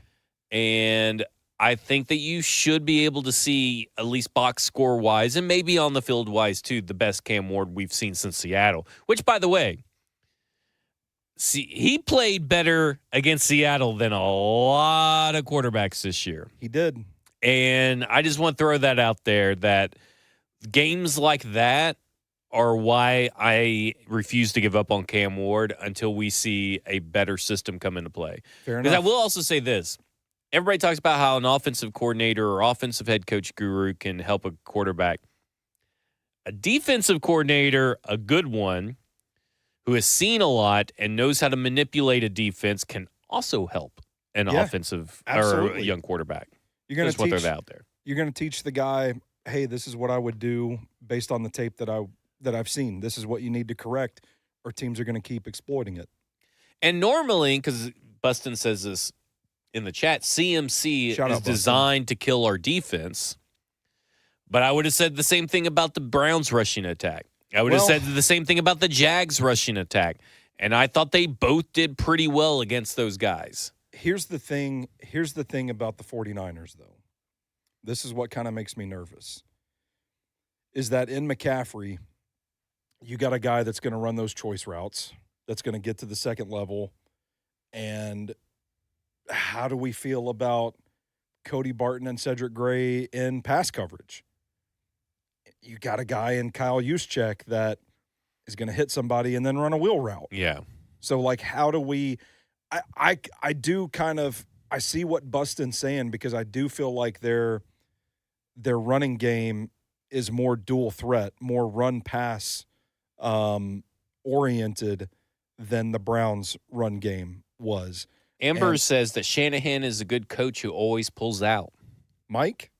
And I think that you should be able to see, at least box score wise and maybe on the field wise too, the best Cam Ward we've seen since Seattle, which, by the way, he played better against Seattle than a lot of quarterbacks this year. He did. And I just want to throw that out there, that games like that are why I refuse to give up on Cam Ward until we see a better system come into play. Fair enough. Because I will also say this. Everybody talks about how an offensive coordinator or offensive head coach guru can help a quarterback. A defensive coordinator, a good one, who has seen a lot and knows how to manipulate a defense, can also help an offensive or a young quarterback. You're going to throw that out there. You're going to teach the guy, hey, this is what I would do based on the tape that I've seen. This is what you need to correct, or teams are going to keep exploiting it. And normally, because Bustin says this in the chat, CMC is designed to kill our defense. But I would have said the same thing about the Browns rushing attack. I would have said the same thing about the Jags rushing attack. And I thought they both did pretty well against those guys. Here's the thing about the 49ers, though. This is what kind of makes me nervous. Is that in McCaffrey, you got a guy that's going to run those choice routes, that's going to get to the second level. And how do we feel about Cody Barton and Cedric Gray in pass coverage? You got a guy in Kyle Juszczyk that is going to hit somebody and then run a wheel route. Yeah. So, like, how do we I do kind of – I see what Bustin's saying, because I do feel like their running game is more dual threat, more run-pass oriented than the Browns' run game was. Amber says that Shanahan is a good coach who always pulls out. Mike?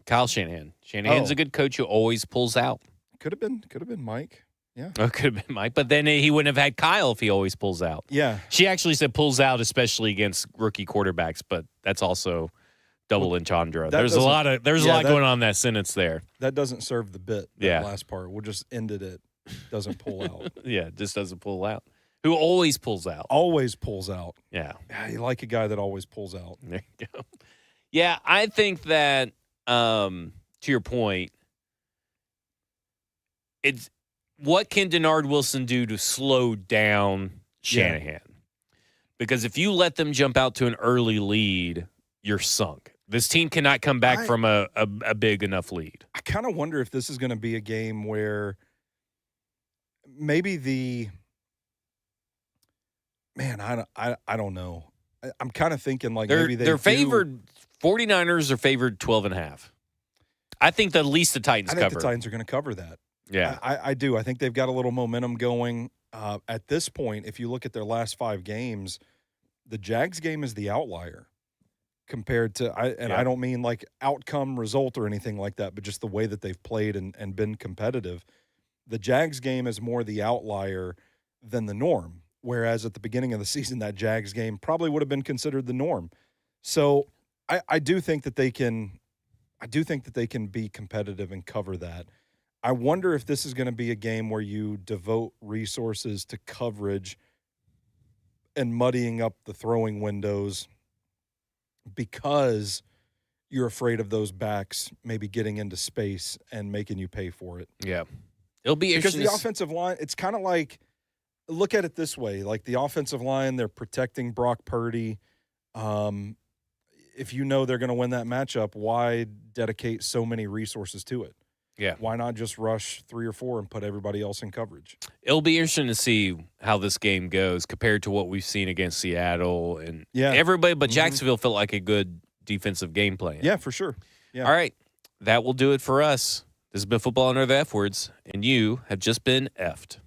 Kyle Shanahan. Shanahan's a good coach who always pulls out. Could have been Mike. Yeah. It could have been Mike. But then he wouldn't have had Kyle if he always pulls out. Yeah. She actually said pulls out, especially against rookie quarterbacks, but that's also double entendre. There's a lot going on in that sentence there. That doesn't serve the bit, that last part. We'll just end it at doesn't pull out. Yeah, just doesn't pull out. Who always pulls out. Always pulls out. Yeah. You like a guy that always pulls out. There you go. Yeah, I think that, to your point, it's what can Denard Wilson do to slow down Shanahan? Yeah. Because if you let them jump out to an early lead, you're sunk. This team cannot come back from a big enough lead. I kind of wonder if this is going to be a game where maybe I don't know. I'm kind of thinking like maybe they're favored. 49ers are favored 12.5. I think at least the Titans cover. I think the Titans are going to cover that. Yeah. I do. I think they've got a little momentum going. At this point, if you look at their last 5 games, the Jags game is the outlier compared to I don't mean like outcome result or anything like that, but just the way that they've played and been competitive. The Jags game is more the outlier than the norm, whereas at the beginning of the season, that Jags game probably would have been considered the norm. So I do think that they can be competitive and cover that. I wonder if this is going to be a game where you devote resources to coverage and muddying up the throwing windows because you're afraid of those backs maybe getting into space and making you pay for it. Yeah. It'll be interesting. Because the offensive line, it's kind of like, look at it this way, like the offensive line, they're protecting Brock Purdy. If you know they're going to win that matchup, why dedicate so many resources to it? Yeah. Why not just rush 3 or 4 and put everybody else in coverage? It'll be interesting to see how this game goes compared to what we've seen against Seattle and everybody but Jacksonville felt like a good defensive game plan. Yeah, for sure. Yeah. All right. That will do it for us. This has been Football Under the F Words, and you have just been effed.